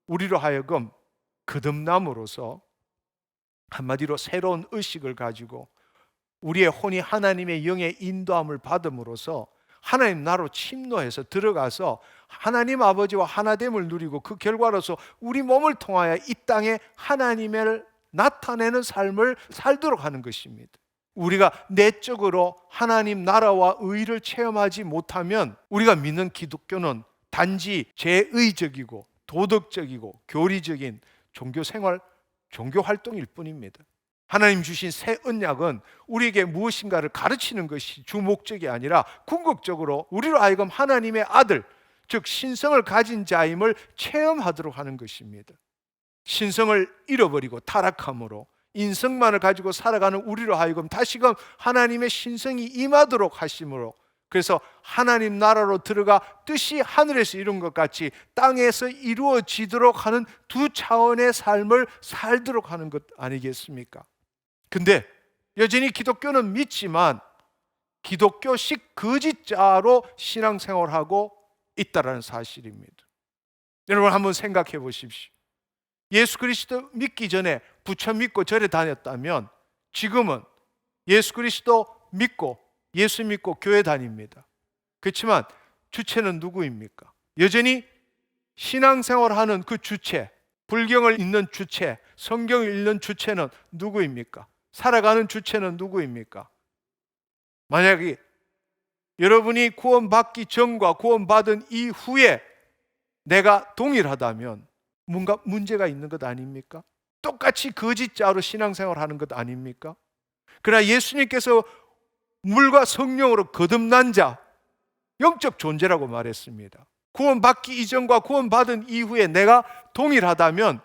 우리로 하여금 거듭남으로서 한마디로 새로운 의식을 가지고 우리의 혼이 하나님의 영의 인도함을 받음으로써 하나님 나라로 침노해서 들어가서 하나님 아버지와 하나됨을 누리고 그 결과로서 우리 몸을 통하여 이 땅에 하나님을 나타내는 삶을 살도록 하는 것입니다. 우리가 내적으로 하나님 나라와 의를 체험하지 못하면 우리가 믿는 기독교는 단지 제의적이고 도덕적이고 교리적인 종교 생활, 종교 활동일 뿐입니다. 하나님 주신 새 언약은 우리에게 무엇인가를 가르치는 것이 주 목적이 아니라 궁극적으로 우리로 하여금 하나님의 아들, 즉 신성을 가진 자임을 체험하도록 하는 것입니다. 신성을 잃어버리고 타락함으로 인성만을 가지고 살아가는 우리로 하여금 다시금 하나님의 신성이 임하도록 하심으로, 그래서 하나님 나라로 들어가 뜻이 하늘에서 이룬 것 같이 땅에서 이루어지도록 하는 두 차원의 삶을 살도록 하는 것 아니겠습니까? 근데 여전히 기독교는 믿지만 기독교식 거짓자로 신앙생활하고 있다는 사실입니다. 여러분 한번 생각해 보십시오. 예수 그리스도 믿기 전에 부처 믿고 절에 다녔다면 지금은 예수 그리스도 믿고 예수 믿고 교회 다닙니다. 그렇지만 주체는 누구입니까? 여전히 신앙생활하는 그 주체, 불경을 읽는 주체, 성경을 읽는 주체는 누구입니까? 살아가는 주체는 누구입니까? 만약에 여러분이 구원받기 전과 구원받은 이후에 내가 동일하다면 뭔가 문제가 있는 것 아닙니까? 똑같이 거짓자로 신앙생활하는 것 아닙니까? 그러나 예수님께서 물과 성령으로 거듭난 자, 영적 존재라고 말했습니다. 구원받기 이전과 구원받은 이후에 내가 동일하다면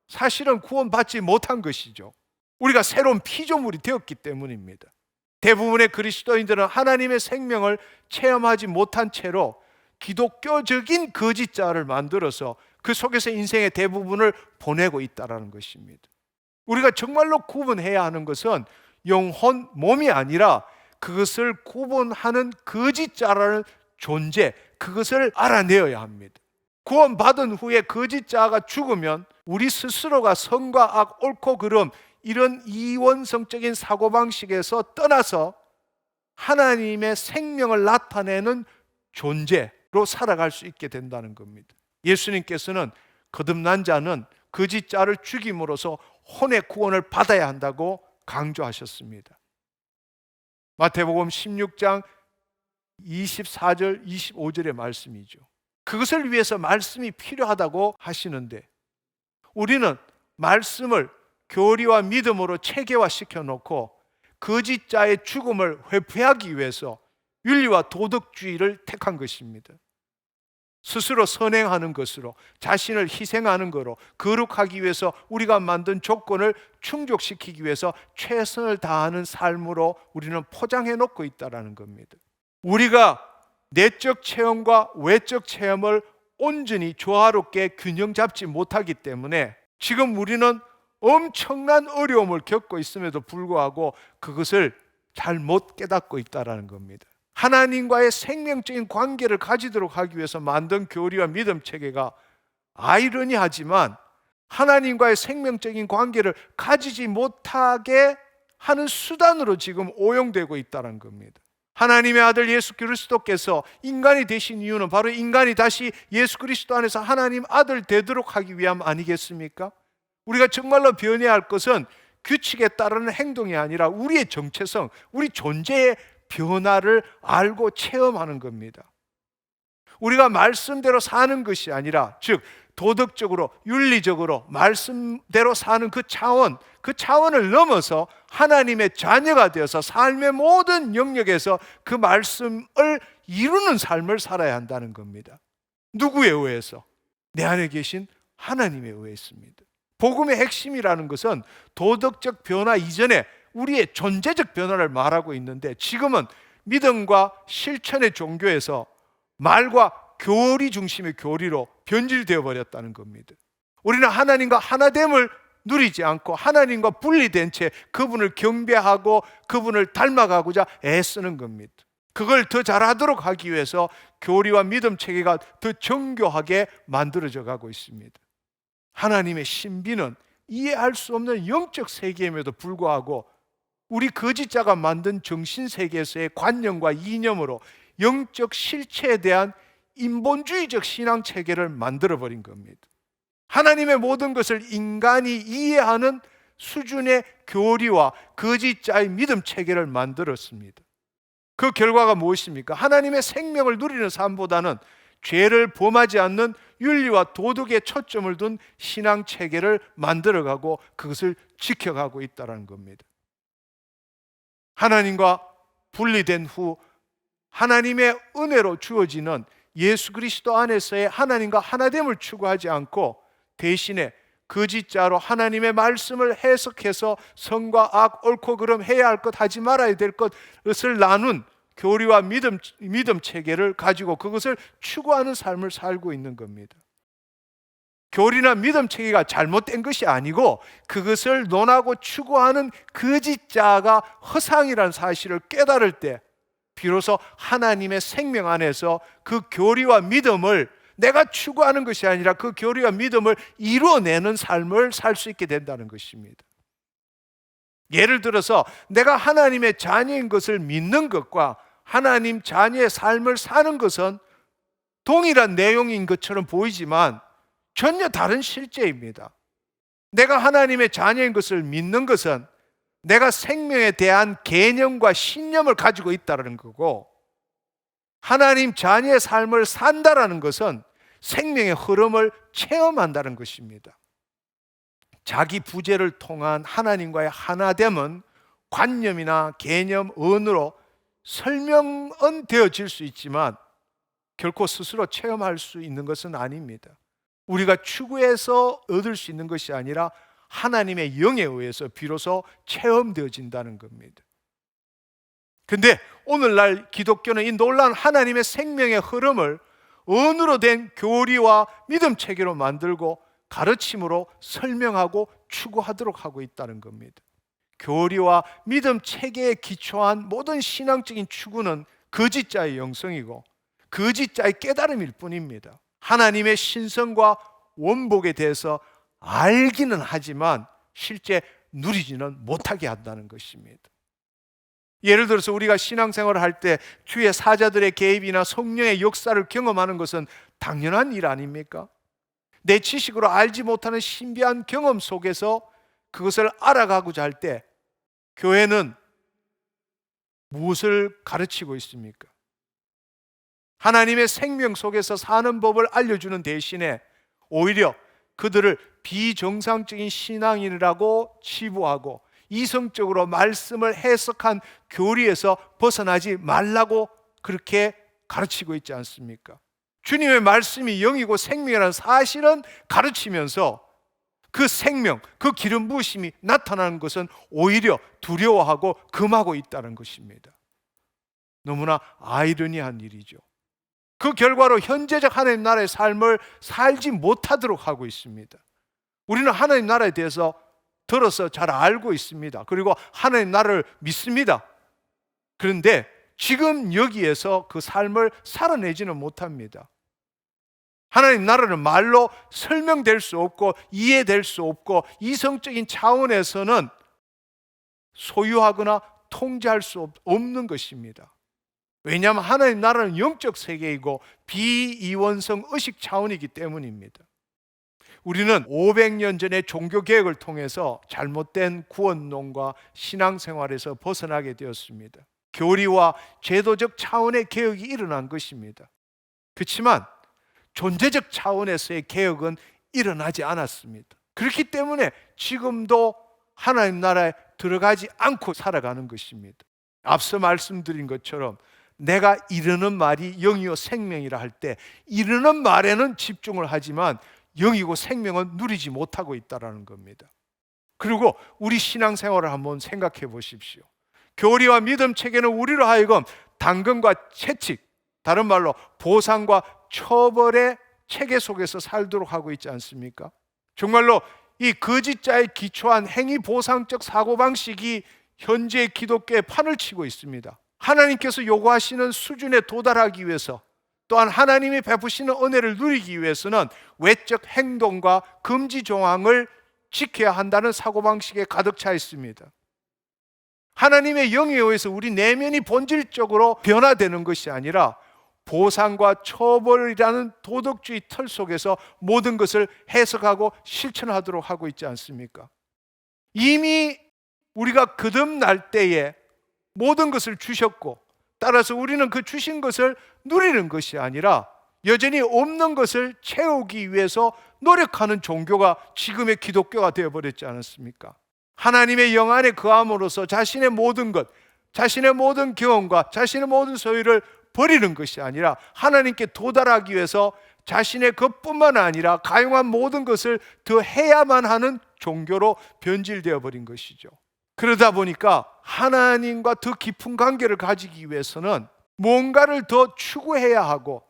사실은 구원받지 못한 것이죠. 우리가 새로운 피조물이 되었기 때문입니다. 대부분의 그리스도인들은 하나님의 생명을 체험하지 못한 채로 기독교적인 거짓자를 만들어서 그 속에서 인생의 대부분을 보내고 있다는 것입니다. 우리가 정말로 구분해야 하는 것은 영혼, 몸이 아니라 그것을 구분하는 거짓자라는 존재, 그것을 알아내어야 합니다. 구원받은 후에 거짓자가 죽으면 우리 스스로가 선과 악, 옳고 그름 이런 이원성적인 사고방식에서 떠나서 하나님의 생명을 나타내는 존재로 살아갈 수 있게 된다는 겁니다. 예수님께서는 거듭난 자는 거짓자를 죽임으로써 혼의 구원을 받아야 한다고 강조하셨습니다. 마태복음 16장 24절 25절의 말씀이죠. 그것을 위해서 말씀이 필요하다고 하시는데 우리는 말씀을 교리와 믿음으로 체계화시켜 놓고 거짓자의 죽음을 회피하기 위해서 윤리와 도덕주의를 택한 것입니다. 스스로 선행하는 것으로, 자신을 희생하는 것으로 거룩하기 위해서 우리가 만든 조건을 충족시키기 위해서 최선을 다하는 삶으로 우리는 포장해 놓고 있다는 겁니다. 우리가 내적 체험과 외적 체험을 온전히 조화롭게 균형 잡지 못하기 때문에 지금 우리는 엄청난 어려움을 겪고 있음에도 불구하고 그것을 잘 못 깨닫고 있다는 겁니다. 하나님과의 생명적인 관계를 가지도록 하기 위해서 만든 교리와 믿음 체계가 아이러니하지만 하나님과의 생명적인 관계를 가지지 못하게 하는 수단으로 지금 오용되고 있다는 겁니다. 하나님의 아들 예수 그리스도께서 인간이 되신 이유는 바로 인간이 다시 예수 그리스도 안에서 하나님 아들 되도록 하기 위함 아니겠습니까? 우리가 정말로 변해야 할 것은 규칙에 따르는 행동이 아니라 우리의 정체성, 우리 존재의 변화를 알고 체험하는 겁니다. 우리가 말씀대로 사는 것이 아니라, 즉 도덕적으로 윤리적으로 말씀대로 사는 그 차원을 넘어서 하나님의 자녀가 되어서 삶의 모든 영역에서 그 말씀을 이루는 삶을 살아야 한다는 겁니다. 누구에 의해서? 내 안에 계신 하나님에 의했습니다. 복음의 핵심이라는 것은 도덕적 변화 이전에 우리의 존재적 변화를 말하고 있는데 지금은 믿음과 실천의 종교에서 말과 교리 중심의 교리로 변질되어 버렸다는 겁니다. 우리는 하나님과 하나됨을 누리지 않고 하나님과 분리된 채 그분을 경배하고 그분을 닮아가고자 애쓰는 겁니다. 그걸 더 잘하도록 하기 위해서 교리와 믿음 체계가 더 정교하게 만들어져 가고 있습니다. 하나님의 신비는 이해할 수 없는 영적 세계임에도 불구하고 우리 거짓자가 만든 정신세계에서의 관념과 이념으로 영적 실체에 대한 인본주의적 신앙체계를 만들어버린 겁니다. 하나님의 모든 것을 인간이 이해하는 수준의 교리와 거짓자의 믿음 체계를 만들었습니다. 그 결과가 무엇입니까? 하나님의 생명을 누리는 삶보다는 죄를 범하지 않는 윤리와 도덕에 초점을 둔 신앙 체계를 만들어가고 그것을 지켜가고 있다는 겁니다. 하나님과 분리된 후 하나님의 은혜로 주어지는 예수 그리스도 안에서의 하나님과 하나됨을 추구하지 않고 대신에 거짓자로 하나님의 말씀을 해석해서 선과 악, 옳고 그름, 해야 할 것, 하지 말아야 될 것을 나눈 교리와 믿음 체계를 가지고 그것을 추구하는 삶을 살고 있는 겁니다. 교리나 믿음 체계가 잘못된 것이 아니고 그것을 논하고 추구하는 거짓자가 허상이라는 사실을 깨달을 때 비로소 하나님의 생명 안에서 그 교리와 믿음을 내가 추구하는 것이 아니라 그 교리와 믿음을 이루어내는 삶을 살 수 있게 된다는 것입니다. 예를 들어서 내가 하나님의 자녀인 것을 믿는 것과 하나님 자녀의 삶을 사는 것은 동일한 내용인 것처럼 보이지만 전혀 다른 실제입니다. 내가 하나님의 자녀인 것을 믿는 것은 내가 생명에 대한 개념과 신념을 가지고 있다는 거고, 하나님 자녀의 삶을 산다라는 것은 생명의 흐름을 체험한다는 것입니다. 자기 부재를 통한 하나님과의 하나됨은 관념이나 개념, 언어로 설명은 되어질 수 있지만 결코 스스로 체험할 수 있는 것은 아닙니다. 우리가 추구해서 얻을 수 있는 것이 아니라 하나님의 영에 의해서 비로소 체험되어진다는 겁니다. 근데 오늘날 기독교는 이 놀라운 하나님의 생명의 흐름을 언어로 된 교리와 믿음 체계로 만들고 가르침으로 설명하고 추구하도록 하고 있다는 겁니다. 교리와 믿음 체계에 기초한 모든 신앙적인 추구는 거짓자의 영성이고 거짓자의 깨달음일 뿐입니다. 하나님의 신성과 원복에 대해서 알기는 하지만 실제 누리지는 못하게 한다는 것입니다. 예를 들어서 우리가 신앙생활을 할 때 주의 사자들의 개입이나 성령의 역사를 경험하는 것은 당연한 일 아닙니까? 내 지식으로 알지 못하는 신비한 경험 속에서 그것을 알아가고자 할 때 교회는 무엇을 가르치고 있습니까? 하나님의 생명 속에서 사는 법을 알려주는 대신에 오히려 그들을 비정상적인 신앙인이라고 치부하고 이성적으로 말씀을 해석한 교리에서 벗어나지 말라고 그렇게 가르치고 있지 않습니까? 주님의 말씀이 영이고 생명이라는 사실은 가르치면서 그 생명, 그 기름 부으심이 나타나는 것은 오히려 두려워하고 금하고 있다는 것입니다. 너무나 아이러니한 일이죠. 그 결과로 현재적 하나님 나라의 삶을 살지 못하도록 하고 있습니다. 우리는 하나님 나라에 대해서 들어서 잘 알고 있습니다. 그리고 하나님 나라를 믿습니다. 그런데 지금 여기에서 그 삶을 살아내지는 못합니다. 하나님 나라는 말로 설명될 수 없고 이해될 수 없고 이성적인 차원에서는 소유하거나 통제할 수 없는 것입니다. 왜냐하면 하나님 나라는 영적 세계이고 비이원성 의식 차원이기 때문입니다. 우리는 500년 전의 종교개혁을 통해서 잘못된 구원론과 신앙생활에서 벗어나게 되었습니다. 교리와 제도적 차원의 개혁이 일어난 것입니다. 그렇지만 존재적 차원에서의 개혁은 일어나지 않았습니다. 그렇기 때문에 지금도 하나님 나라에 들어가지 않고 살아가는 것입니다. 앞서 말씀드린 것처럼 내가 이르는 말이 영이요 생명이라 할 때 이르는 말에는 집중을 하지만 영이고 생명은 누리지 못하고 있다는 겁니다. 그리고 우리 신앙생활을 한번 생각해 보십시오. 교리와 믿음 체계는 우리로 하여금 당근과 채찍, 다른 말로 보상과 처벌의 체계 속에서 살도록 하고 있지 않습니까? 정말로 이 거짓자에 기초한 행위 보상적 사고방식이 현재 기독교의 판을 치고 있습니다. 하나님께서 요구하시는 수준에 도달하기 위해서, 또한 하나님이 베푸시는 은혜를 누리기 위해서는 외적 행동과 금지 조항을 지켜야 한다는 사고방식에 가득 차 있습니다. 하나님의 영에 의해서 우리 내면이 본질적으로 변화되는 것이 아니라 보상과 처벌이라는 도덕주의 틀 속에서 모든 것을 해석하고 실천하도록 하고 있지 않습니까? 이미 우리가 거듭날 때에 모든 것을 주셨고, 따라서 우리는 그 주신 것을 누리는 것이 아니라 여전히 없는 것을 채우기 위해서 노력하는 종교가 지금의 기독교가 되어버렸지 않았습니까? 하나님의 영 안에 거함으로써 자신의 모든 것, 자신의 모든 경험과 자신의 모든 소유를 버리는 것이 아니라 하나님께 도달하기 위해서 자신의 것뿐만 아니라 가용한 모든 것을 더 해야만 하는 종교로 변질되어 버린 것이죠. 그러다 보니까 하나님과 더 깊은 관계를 가지기 위해서는 뭔가를 더 추구해야 하고,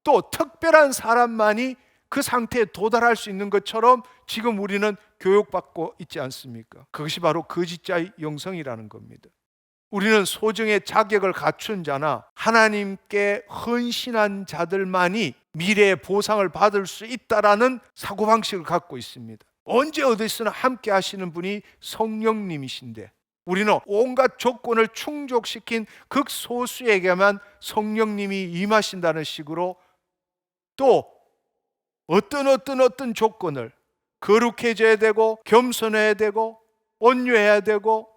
또 특별한 사람만이 그 상태에 도달할 수 있는 것처럼 지금 우리는 교육받고 있지 않습니까? 그것이 바로 거짓자의 영성이라는 겁니다. 우리는 소정의 자격을 갖춘 자나 하나님께 헌신한 자들만이 미래의 보상을 받을 수 있다라는 사고방식을 갖고 있습니다. 언제 어디서나 함께 하시는 분이 성령님이신데, 우리는 온갖 조건을 충족시킨 극소수에게만 성령님이 임하신다는 식으로, 또 어떤 조건을 거룩해져야 되고 겸손해야 되고 온유해야 되고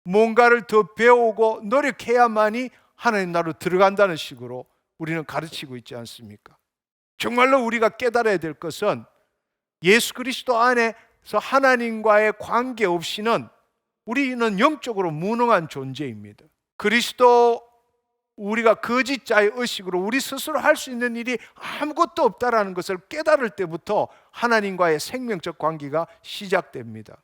뭔가를 더 배우고 노력해야만이 하나님 나라로 들어간다는 식으로 우리는 가르치고 있지 않습니까? 정말로 우리가 깨달아야 될 것은 예수 그리스도 안에서 하나님과의 관계 없이는 우리는 영적으로 무능한 존재입니다. 그리스도, 우리가 거짓자의 의식으로 우리 스스로 할 수 있는 일이 아무것도 없다라는 것을 깨달을 때부터 하나님과의 생명적 관계가 시작됩니다.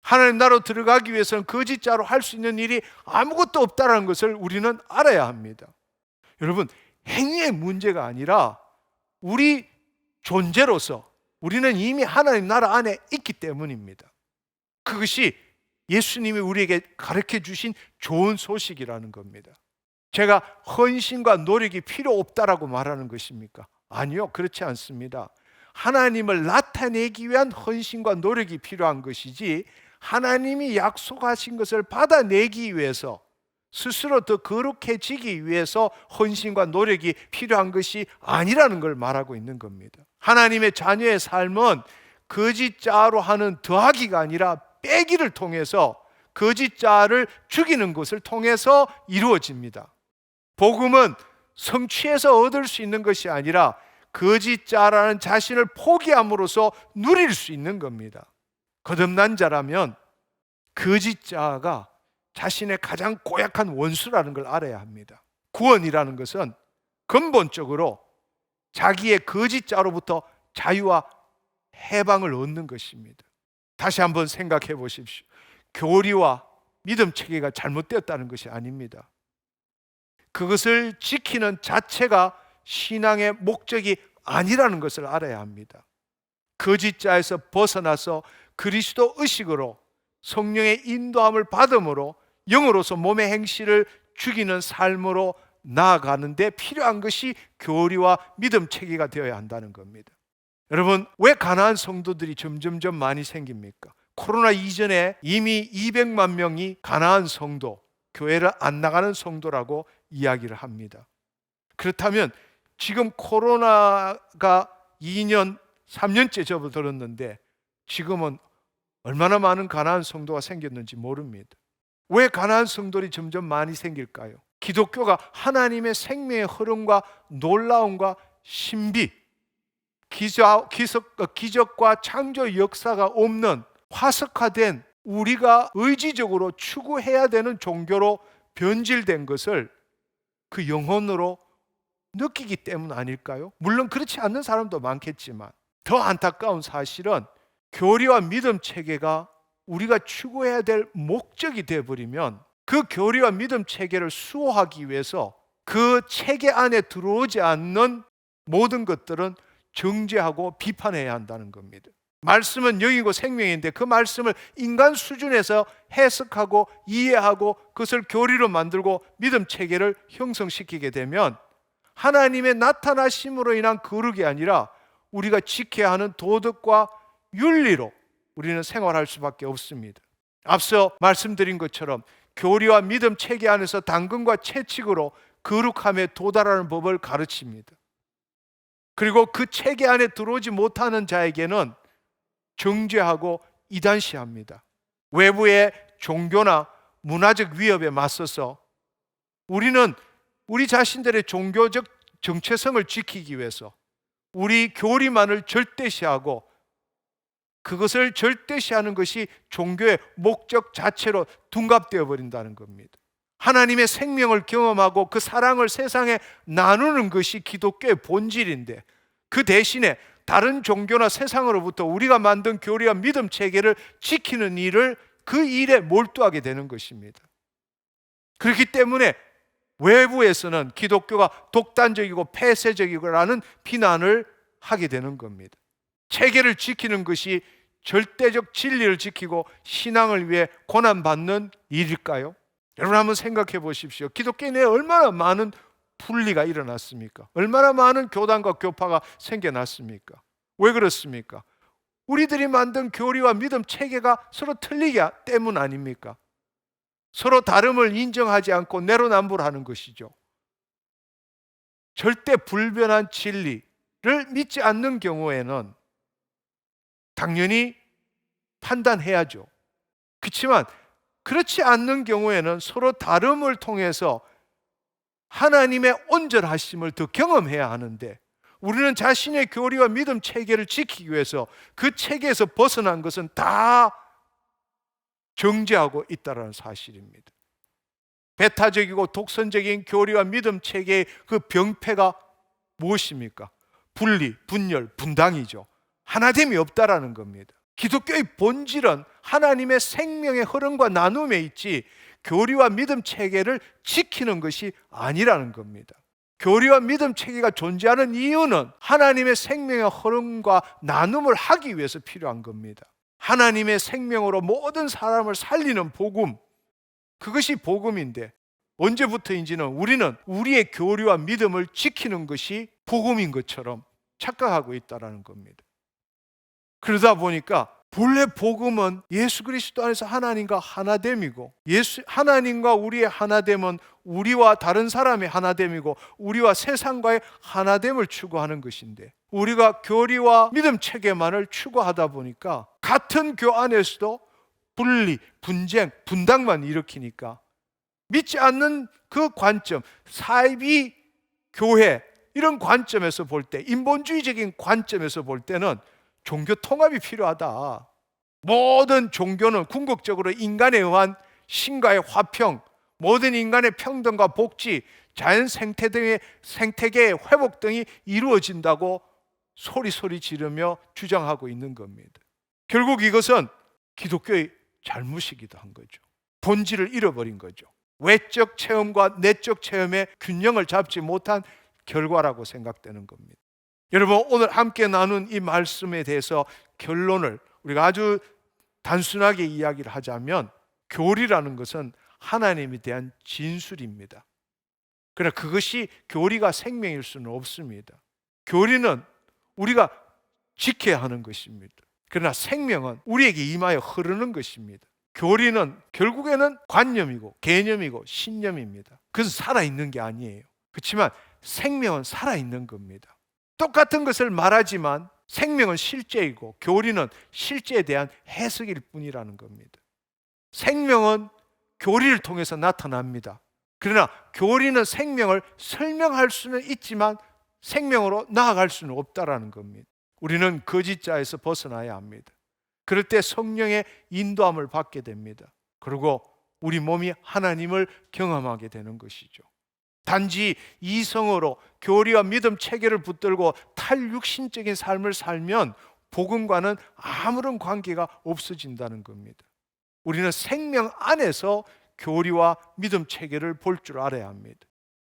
하나님 나라로 들어가기 위해서는 거짓자로 할 수 있는 일이 아무것도 없다라는 것을 우리는 알아야 합니다. 여러분, 행위의 문제가 아니라 우리 존재로서 우리는 이미 하나님 나라 안에 있기 때문입니다. 그것이 예수님이 우리에게 가르쳐 주신 좋은 소식이라는 겁니다. 제가 헌신과 노력이 필요 없다라고 말하는 것입니까? 아니요, 그렇지 않습니다. 하나님을 나타내기 위한 헌신과 노력이 필요한 것이지, 하나님이 약속하신 것을 받아내기 위해서, 스스로 더 거룩해지기 위해서 헌신과 노력이 필요한 것이 아니라는 걸 말하고 있는 겁니다. 하나님의 자녀의 삶은 거짓자로 하는 더하기가 아니라 빼기를 통해서, 거짓자를 죽이는 것을 통해서 이루어집니다. 복음은 성취해서 얻을 수 있는 것이 아니라 거짓자라는 자신을 포기함으로써 누릴 수 있는 겁니다. 거듭난 자라면 거짓자가 자신의 가장 고약한 원수라는 걸 알아야 합니다. 구원이라는 것은 근본적으로 자기의 거짓자로부터 자유와 해방을 얻는 것입니다. 다시 한번 생각해 보십시오. 교리와 믿음 체계가 잘못되었다는 것이 아닙니다. 그것을 지키는 자체가 신앙의 목적이 아니라는 것을 알아야 합니다. 거짓자에서 벗어나서 그리스도 의식으로 성령의 인도함을 받음으로 영으로서 몸의 행실을 죽이는 삶으로 나아가는데 필요한 것이 교리와 믿음 체계가 되어야 한다는 겁니다. 여러분, 왜 가난한 성도들이 점점점 많이 생깁니까? 코로나 이전에 이미 200만 명이 가난한 성도, 교회를 안 나가는 성도라고 이야기를 합니다. 그렇다면 지금 코로나가 2년, 3년째 접어들었는데 지금은 얼마나 많은 가난한 성도가 생겼는지 모릅니다. 왜 가난한 성도들이 점점 많이 생길까요? 기독교가 하나님의 생명의 흐름과 놀라움과 신비, 기적과 창조 역사가 없는 화석화된, 우리가 의지적으로 추구해야 되는 종교로 변질된 것을 그 영혼으로 느끼기 때문 아닐까요? 물론 그렇지 않는 사람도 많겠지만, 더 안타까운 사실은 교리와 믿음 체계가 우리가 추구해야 될 목적이 되어버리면 그 교리와 믿음 체계를 수호하기 위해서 그 체계 안에 들어오지 않는 모든 것들은 정죄하고 비판해야 한다는 겁니다. 말씀은 영이고 생명인데 그 말씀을 인간 수준에서 해석하고 이해하고 그것을 교리로 만들고 믿음 체계를 형성시키게 되면 하나님의 나타나심으로 인한 거룩이 아니라 우리가 지켜야 하는 도덕과 윤리로 우리는 생활할 수밖에 없습니다. 앞서 말씀드린 것처럼 교리와 믿음 체계 안에서 당근과 채찍으로 거룩함에 도달하는 법을 가르칩니다. 그리고 그 체계 안에 들어오지 못하는 자에게는 정죄하고 이단시합니다. 외부의 종교나 문화적 위협에 맞서서 우리는 우리 자신들의 종교적 정체성을 지키기 위해서 우리 교리만을 절대시하고 그것을 절대시하는 것이 종교의 목적 자체로 둔갑되어 버린다는 겁니다. 하나님의 생명을 경험하고 그 사랑을 세상에 나누는 것이 기독교의 본질인데 그 대신에 다른 종교나 세상으로부터 우리가 만든 교리와 믿음 체계를 지키는 일을 그 일에 몰두하게 되는 것입니다. 그렇기 때문에 외부에서는 기독교가 독단적이고 폐쇄적이라는 비난을 하게 되는 겁니다. 체계를 지키는 것이 절대적 진리를 지키고 신앙을 위해 고난받는 일일까요? 여러분 한번 생각해 보십시오. 기독교 내에 얼마나 많은 분리가 일어났습니까? 얼마나 많은 교단과 교파가 생겨났습니까? 왜 그렇습니까? 우리들이 만든 교리와 믿음 체계가 서로 틀리기 때문 아닙니까? 서로 다름을 인정하지 않고 내로남불하는 것이죠. 절대 불변한 진리를 믿지 않는 경우에는 당연히 판단해야죠. 그렇지만 그렇지 않는 경우에는 서로 다름을 통해서 하나님의 온전하심을 더 경험해야 하는데 우리는 자신의 교리와 믿음 체계를 지키기 위해서 그 체계에서 벗어난 것은 다 정죄하고 있다는 사실입니다. 배타적이고 독선적인 교리와 믿음 체계의 그 병폐가 무엇입니까? 분리, 분열, 분당이죠. 하나됨이 없다라는 겁니다. 기독교의 본질은 하나님의 생명의 흐름과 나눔에 있지 교리와 믿음 체계를 지키는 것이 아니라는 겁니다. 교리와 믿음 체계가 존재하는 이유는 하나님의 생명의 흐름과 나눔을 하기 위해서 필요한 겁니다. 하나님의 생명으로 모든 사람을 살리는 복음, 그것이 복음인데 언제부터인지는 우리는 우리의 교리와 믿음을 지키는 것이 복음인 것처럼 착각하고 있다는 겁니다. 그러다 보니까 본래 복음은 예수 그리스도 안에서 하나님과 하나됨이고 하나님과 우리의 하나됨은 우리와 다른 사람의 하나됨이고 우리와 세상과의 하나됨을 추구하는 것인데 우리가 교리와 믿음 체계만을 추구하다 보니까 같은 교 안에서도 분리, 분쟁, 분당만 일으키니까 믿지 않는 그 관점, 사이비 교회 이런 관점에서 볼 때 인본주의적인 관점에서 볼 때는 종교 통합이 필요하다. 모든 종교는 궁극적으로 인간에 의한 신과의 화평, 모든 인간의 평등과 복지, 자연 생태 등의 생태계의 회복 등이 이루어진다고 소리 지르며 주장하고 있는 겁니다. 결국 이것은 기독교의 잘못이기도 한 거죠. 본질을 잃어버린 거죠. 외적 체험과 내적 체험의 균형을 잡지 못한 결과라고 생각되는 겁니다. 여러분 오늘 함께 나눈 이 말씀에 대해서 결론을 우리가 아주 단순하게 이야기를 하자면 교리라는 것은 하나님에 대한 진술입니다. 그러나 그것이 교리가 생명일 수는 없습니다. 교리는 우리가 지켜야 하는 것입니다. 그러나 생명은 우리에게 임하여 흐르는 것입니다. 교리는 결국에는 관념이고 개념이고 신념입니다. 그것은 살아있는 게 아니에요. 그렇지만 생명은 살아있는 겁니다. 똑같은 것을 말하지만 생명은 실제이고 교리는 실제에 대한 해석일 뿐이라는 겁니다. 생명은 교리를 통해서 나타납니다. 그러나 교리는 생명을 설명할 수는 있지만 생명으로 나아갈 수는 없다라는 겁니다. 우리는 거짓자에서 벗어나야 합니다. 그럴 때 성령의 인도함을 받게 됩니다. 그리고 우리 몸이 하나님을 경험하게 되는 것이죠. 단지 이성으로 교리와 믿음 체계를 붙들고 탈육신적인 삶을 살면 복음과는 아무런 관계가 없어진다는 겁니다. 우리는 생명 안에서 교리와 믿음 체계를 볼 줄 알아야 합니다.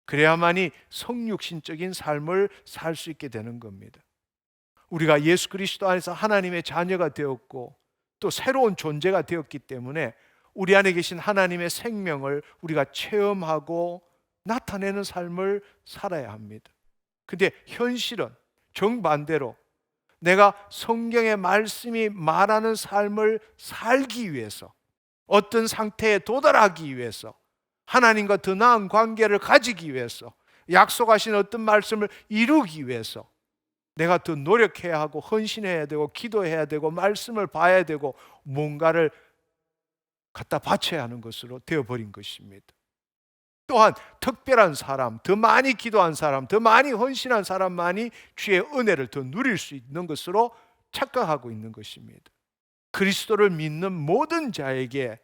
그래야만이 성육신적인 삶을 살 수 있게 되는 겁니다. 우리가 예수 그리스도 안에서 하나님의 자녀가 되었고 또 새로운 존재가 되었기 때문에 우리 안에 계신 하나님의 생명을 우리가 체험하고 나타내는 삶을 살아야 합니다. 근데 현실은 정반대로 내가 성경의 말씀이 말하는 삶을 살기 위해서, 어떤 상태에 도달하기 위해서, 하나님과 더 나은 관계를 가지기 위해서, 약속하신 어떤 말씀을 이루기 위해서 내가 더 노력해야 하고 헌신해야 되고 기도해야 되고 말씀을 봐야 되고 뭔가를 갖다 바쳐야 하는 것으로 되어버린 것입니다. 또한 특별한 사람, 더 많이 기도한 사람, 더 많이 헌신한 사람만이 주의 은혜를 더 누릴 수 있는 것으로 착각하고 있는 것입니다. 그리스도를 믿는 모든 자에게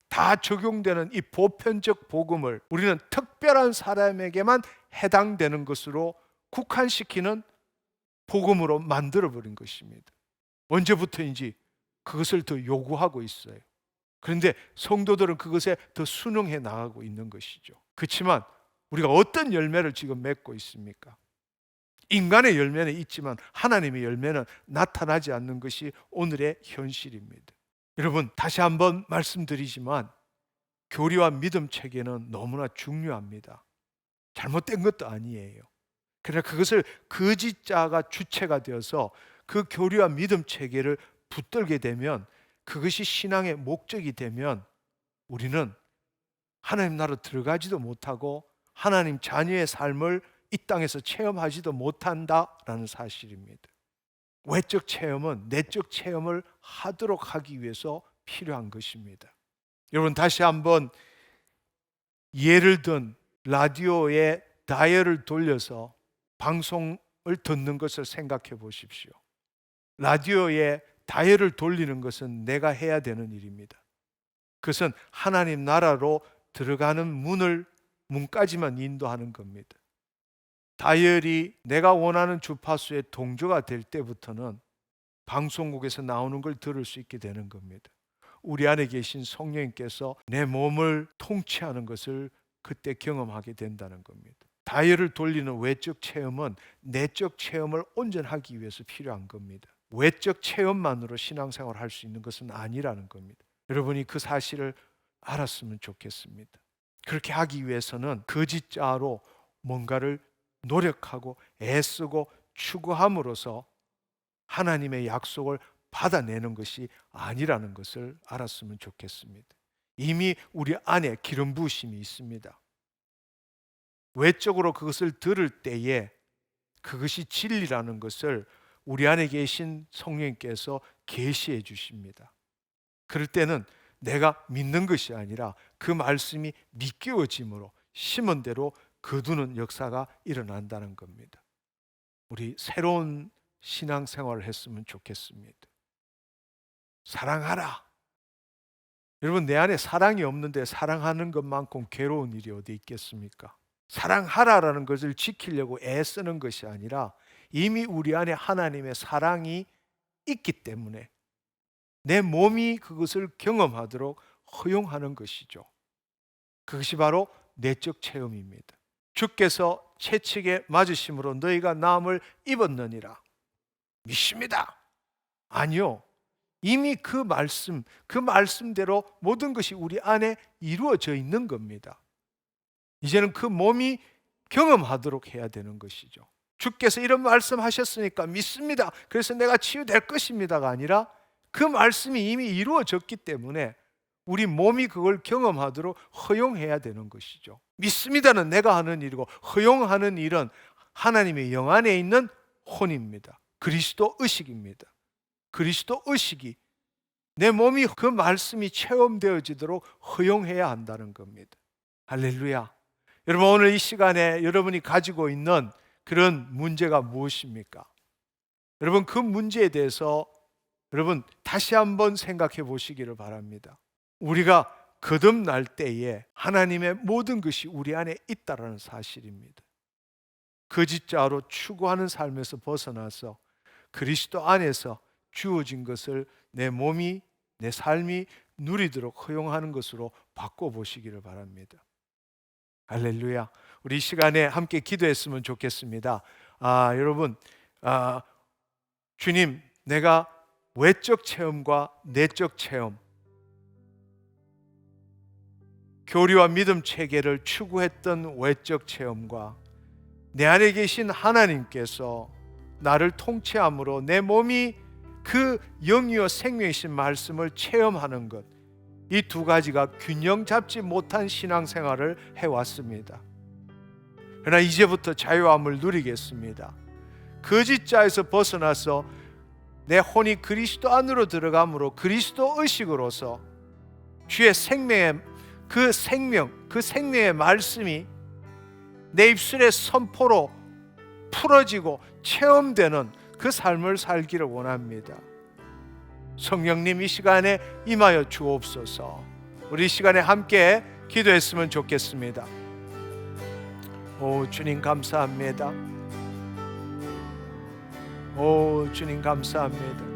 다 적용되는 이 보편적 복음을 우리는 특별한 사람에게만 해당되는 것으로 국한시키는 복음으로 만들어버린 것입니다. 언제부터인지 그것을 더 요구하고 있어요. 그런데 성도들은 그것에 더 순응해 나가고 있는 것이죠. 그렇지만 우리가 어떤 열매를 지금 맺고 있습니까? 인간의 열매는 있지만 하나님의 열매는 나타나지 않는 것이 오늘의 현실입니다. 여러분, 다시 한번 말씀드리지만 교리와 믿음 체계는 너무나 중요합니다. 잘못된 것도 아니에요. 그러나 그것을 거짓자가 주체가 되어서 그 교리와 믿음 체계를 붙들게 되면, 그것이 신앙의 목적이 되면 우리는 하나님 나라로 들어가지도 못하고 하나님 자녀의 삶을 이 땅에서 체험하지도 못한다라는 사실입니다. 외적 체험은 내적 체험을 하도록 하기 위해서 필요한 것입니다. 여러분, 다시 한번 예를 든 라디오의 다이얼을 돌려서 방송을 듣는 것을 생각해 보십시오. 라디오의 다이얼을 돌리는 것은 내가 해야 되는 일입니다. 그것은 하나님 나라로 들어가는 문까지만 인도하는 겁니다. 다이얼이 내가 원하는 주파수의 동조가 될 때부터는 방송국에서 나오는 걸 들을 수 있게 되는 겁니다. 우리 안에 계신 성령님께서 내 몸을 통치하는 것을 그때 경험하게 된다는 겁니다. 다이얼을 돌리는 외적 체험은 내적 체험을 온전하기 위해서 필요한 겁니다. 외적 체험만으로 신앙생활을 할 수 있는 것은 아니라는 겁니다. 여러분이 그 사실을 알았으면 좋겠습니다. 그렇게 하기 위해서는 거짓자로 뭔가를 노력하고 애쓰고 추구함으로써 하나님의 약속을 받아내는 것이 아니라는 것을 알았으면 좋겠습니다. 이미 우리 안에 기름 부으심이 있습니다. 외적으로 그것을 들을 때에 그것이 진리라는 것을 우리 안에 계신 성령님께서 계시해 주십니다. 그럴 때는 내가 믿는 것이 아니라 그 말씀이 믿겨짐으로 심은 대로 거두는 역사가 일어난다는 겁니다. 우리 새로운 신앙생활을 했으면 좋겠습니다. 사랑하라. 여러분, 내 안에 사랑이 없는데 사랑하는 것만큼 괴로운 일이 어디 있겠습니까? 사랑하라라는 것을 지키려고 애쓰는 것이 아니라 이미 우리 안에 하나님의 사랑이 있기 때문에 내 몸이 그것을 경험하도록 허용하는 것이죠. 그것이 바로 내적 체험입니다. 주께서 채찍에 맞으심으로 너희가 나음을 입었느니라. 믿습니다. 아니요. 이미 그 말씀대로 모든 것이 우리 안에 이루어져 있는 겁니다. 이제는 그 몸이 경험하도록 해야 되는 것이죠. 주께서 이런 말씀하셨으니까 믿습니다. 그래서 내가 치유될 것입니다가 아니라 그 말씀이 이미 이루어졌기 때문에 우리 몸이 그걸 경험하도록 허용해야 되는 것이죠. 믿습니다는 내가 하는 일이고 허용하는 일은 하나님의 영 안에 있는 혼입니다. 그리스도 의식입니다. 그리스도 의식이 내 몸이 그 말씀이 체험되어지도록 허용해야 한다는 겁니다. 할렐루야. 여러분, 오늘 이 시간에 여러분이 가지고 있는 그런 문제가 무엇입니까? 여러분, 그 문제에 대해서 여러분 다시 한번 생각해 보시기를 바랍니다. 우리가 거듭날 때에 하나님의 모든 것이 우리 안에 있다는 사실입니다. 거짓자로 추구하는 삶에서 벗어나서 그리스도 안에서 주어진 것을 내 몸이, 내 삶이 누리도록 허용하는 것으로 바꿔보시기를 바랍니다. 할렐루야. 우리 이 시간에 함께 기도했으면 좋겠습니다. 여러분, 주님, 내가 외적 체험과 내적 체험, 교리와 믿음 체계를 추구했던 외적 체험과 내 안에 계신 하나님께서 나를 통치함으로 내 몸이 그 영이요 생명이신 말씀을 체험하는 것, 이 두 가지가 균형 잡지 못한 신앙생활을 해왔습니다. 그러나 이제부터 자유함을 누리겠습니다. 거짓자에서 벗어나서 내 혼이 그리스도 안으로 들어감으로 그리스도 의식으로서 주의 생명의 그 생명의 말씀이 내 입술의 선포로 풀어지고 체험되는 그 삶을 살기를 원합니다. 성령님 이 시간에 임하여 주옵소서. 우리 이 시간에 함께 기도했으면 좋겠습니다. 오 주님 감사합니다. 오 주님 감사합니다.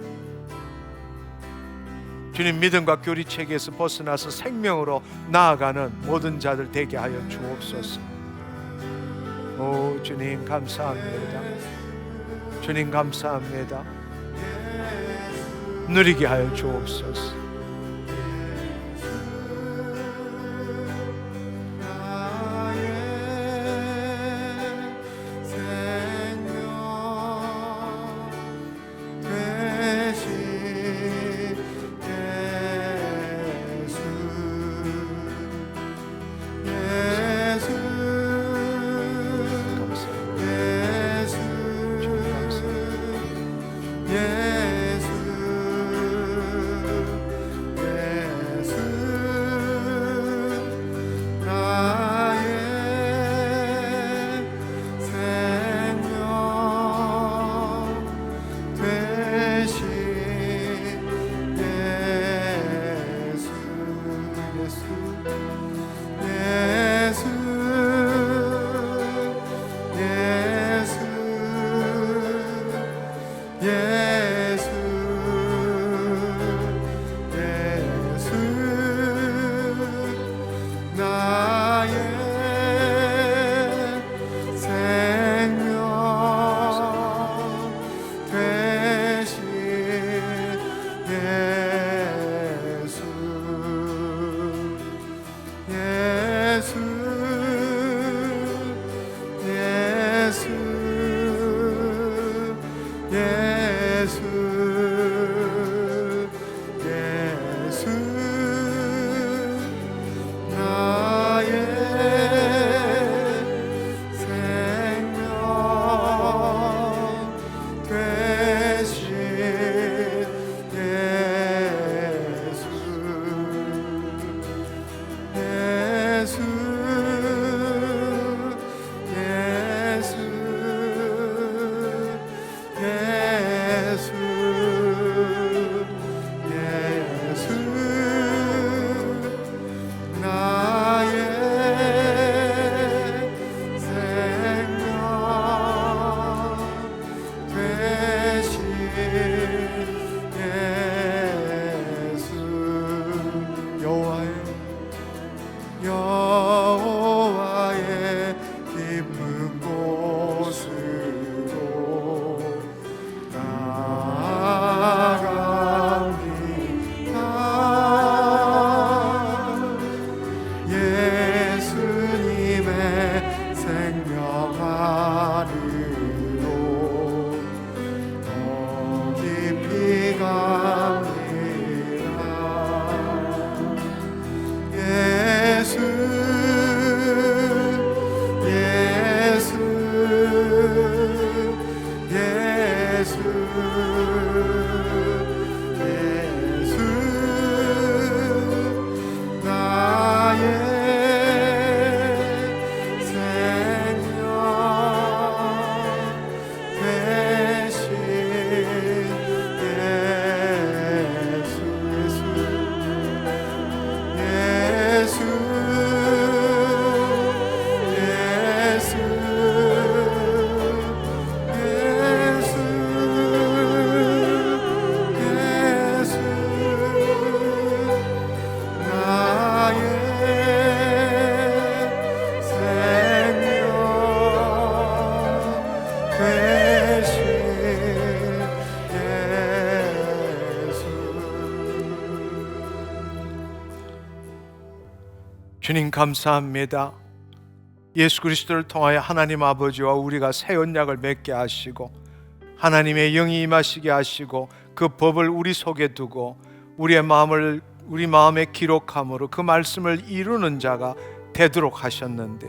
주님 믿음과 교리 체계에서 벗어나서 생명으로 나아가는 모든 자들 되게 하여 주옵소서. 오 주님 감사합니다. 주님 감사합니다. 누리게 하여 주옵소서. 주님 감사합니다. 예수 그리스도를 통하여 하나님 아버지와 우리가 새 언약을 맺게 하시고 하나님의 영이 임하시게 하시고 그 법을 우리 속에 두고 우리 마음에 기록함으로 그 말씀을 이루는 자가 되도록 하셨는데,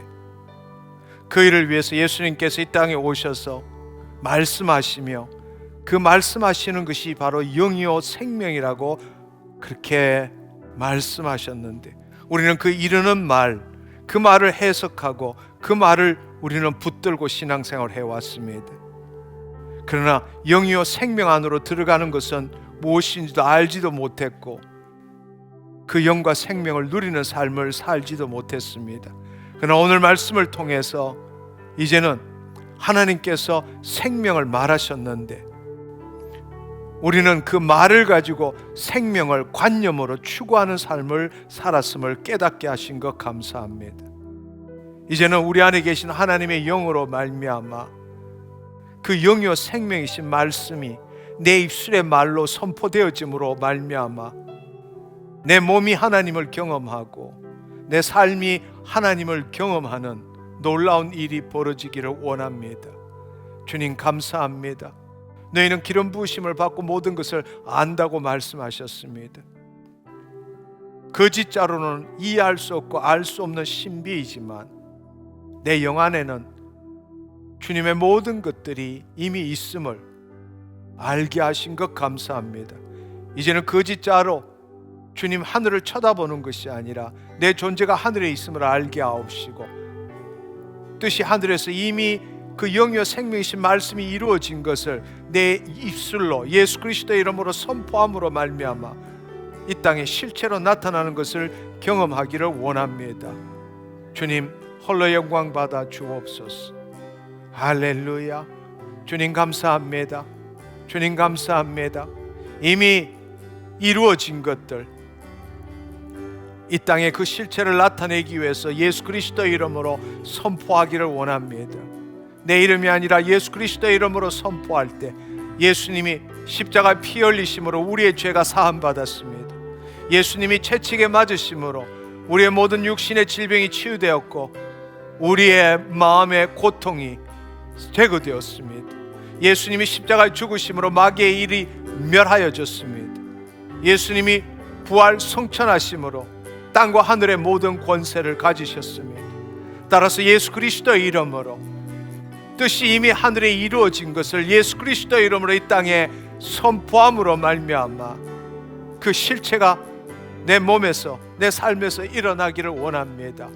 그 일을 위해서 예수님께서 이 땅에 오셔서 말씀하시며 그 말씀하시는 것이 바로 영이요 생명이라고 그렇게 말씀하셨는데, 우리는 그 이르는 말, 그 말을 해석하고 그 말을 우리는 붙들고 신앙생활을 해왔습니다. 그러나 영이요 생명 안으로 들어가는 것은 무엇인지도 알지도 못했고 그 영과 생명을 누리는 삶을 살지도 못했습니다. 그러나 오늘 말씀을 통해서 이제는 하나님께서 생명을 말하셨는데, 우리는 그 말을 가지고 생명을 관념으로 추구하는 삶을 살았음을 깨닫게 하신 것 감사합니다. 이제는 우리 안에 계신 하나님의 영으로 말미암아 그 영이요 생명이신 말씀이 내 입술의 말로 선포되어짐으로 말미암아 내 몸이 하나님을 경험하고 내 삶이 하나님을 경험하는 놀라운 일이 벌어지기를 원합니다. 주님 감사합니다. 너희는 기름 부으심을 받고 모든 것을 안다고 말씀하셨습니다. 거짓자로는 이해할 수 없고 알 수 없는 신비이지만 내 영 안에는 주님의 모든 것들이 이미 있음을 알게 하신 것 감사합니다. 이제는 거짓자로 주님 하늘을 쳐다보는 것이 아니라 내 존재가 하늘에 있음을 알게 하옵시고, 뜻이 하늘에서 이미 그 영이요 생명이신 말씀이 이루어진 것을 내 입술로 예수 그리스도의 이름으로 선포함으로 말미암아 이 땅에 실체로 나타나는 것을 경험하기를 원합니다. 주님 홀로 영광 받아 주옵소서. 할렐루야. 주님 감사합니다. 주님 감사합니다. 이미 이루어진 것들, 이 땅에 그 실체를 나타내기 위해서 예수 그리스도의 이름으로 선포하기를 원합니다. 내 이름이 아니라 예수 그리스도의 이름으로 선포할 때 예수님이 십자가 피 흘리심으로 우리의 죄가 사함 받았습니다. 예수님이 채찍에 맞으심으로 우리의 모든 육신의 질병이 치유되었고 우리의 마음의 고통이 제거되었습니다. 예수님이 십자가에 죽으심으로 마귀의 일이 멸하여졌습니다. 예수님이 부활 성천하심으로 땅과 하늘의 모든 권세를 가지셨습니다. 따라서 예수 그리스도의 이름으로 뜻이 이미 하늘에 이루어진 것을 예수 그리스도의 이름으로 이 땅에 선포함으로 말미암아 그 실체가 내 몸에서 내 삶에서 일어나기를 원합니다.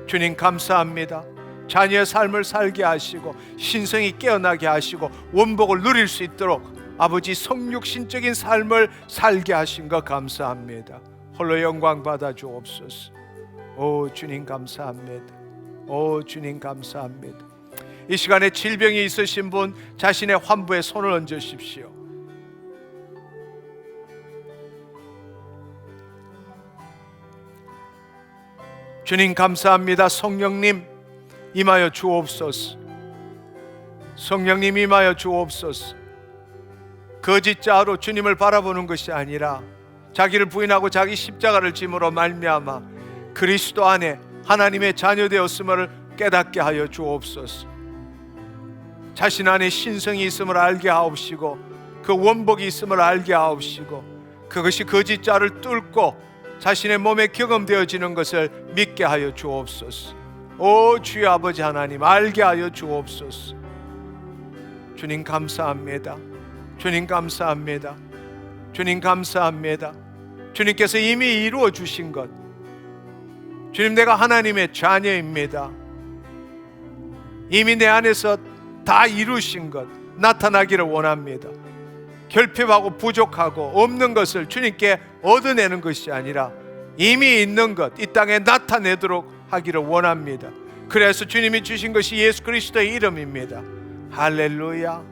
주님 감사합니다. 자녀의 삶을 살게 하시고 신성이 깨어나게 하시고 원복을 누릴 수 있도록 아버지 성육신적인 삶을 살게 하신 것 감사합니다. 홀로 영광 받아 주옵소서. 오 주님 감사합니다. 오 주님 감사합니다. 이 시간에 질병이 있으신 분 자신의 환부에 손을 얹으십시오. 주님 감사합니다. 성령님 임하여 주옵소서. 성령님 임하여 주옵소서. 거짓자로 주님을 바라보는 것이 아니라 자기를 부인하고 자기 십자가를 짐으로 말미암아 그리스도 안에 하나님의 자녀 되었음을 깨닫게 하여 주옵소서. 자신 안에 신성이 있음을 알게 하옵시고 그 원복이 있음을 알게 하옵시고 그것이 거짓자를 뚫고 자신의 몸에 경험되어지는 것을 믿게 하여 주옵소서. 오 주여 아버지 하나님 알게 하여 주옵소서. 주님 감사합니다. 주님 감사합니다. 주님 감사합니다. 주님께서 이미 이루어 주신 것, 주님 내가 하나님의 자녀입니다. 이미 내 안에서 다 이루신 것 나타나기를 원합니다. 결핍하고 부족하고 없는 것을 주님께 얻어내는 것이 아니라 이미 있는 것 이 땅에 나타내도록 하기를 원합니다. 그래서 주님이 주신 것이 예수 그리스도의 이름입니다. 할렐루야,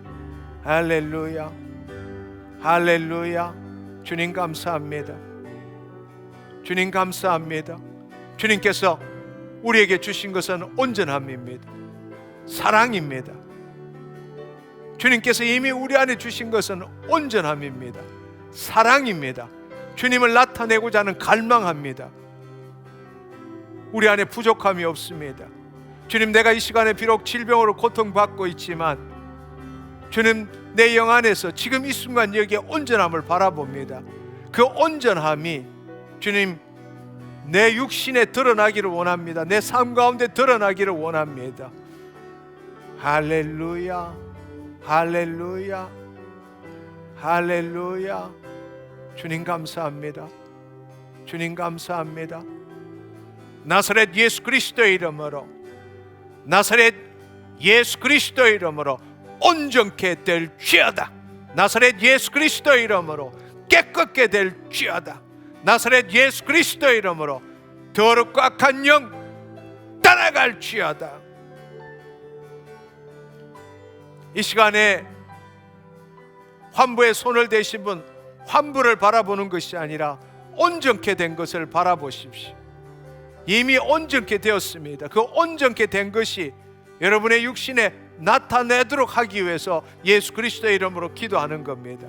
할렐루야, 할렐루야. 주님 감사합니다. 주님 감사합니다. 주님께서 우리에게 주신 것은 온전함입니다. 사랑입니다. 주님께서 이미 우리 안에 주신 것은 온전함입니다. 사랑입니다. 주님을 나타내고자 하는 갈망합니다. 우리 안에 부족함이 없습니다. 주님 내가 이 시간에 비록 질병으로 고통받고 있지만 주님, 내 영 안에서 지금 이 순간 여기에 온전함을 바라봅니다. 그 온전함이 주님 내 육신에 드러나기를 원합니다. 내 삶 가운데 드러나기를 원합니다. 할렐루야, 할렐루야, 할렐루야. 주님 감사합니다. 주님 감사합니다. 나사렛 예수 그리스도의 이름으로, 나사렛 예수 그리스도의 이름으로 온전케 될지어다. 나사렛 예수 그리스도의 이름으로 깨끗게 될지어다. 나사렛 예수 그리스도의 이름으로 더럽고 악한 영 떠나갈지어다. 이 시간에 환부에 손을 대신 분, 환부를 바라보는 것이 아니라 온전케 된 것을 바라보십시오. 이미 온전케 되었습니다. 그 온전케 된 것이 여러분의 육신에 나타내도록 하기 위해서 예수 그리스도의 이름으로 기도하는 겁니다.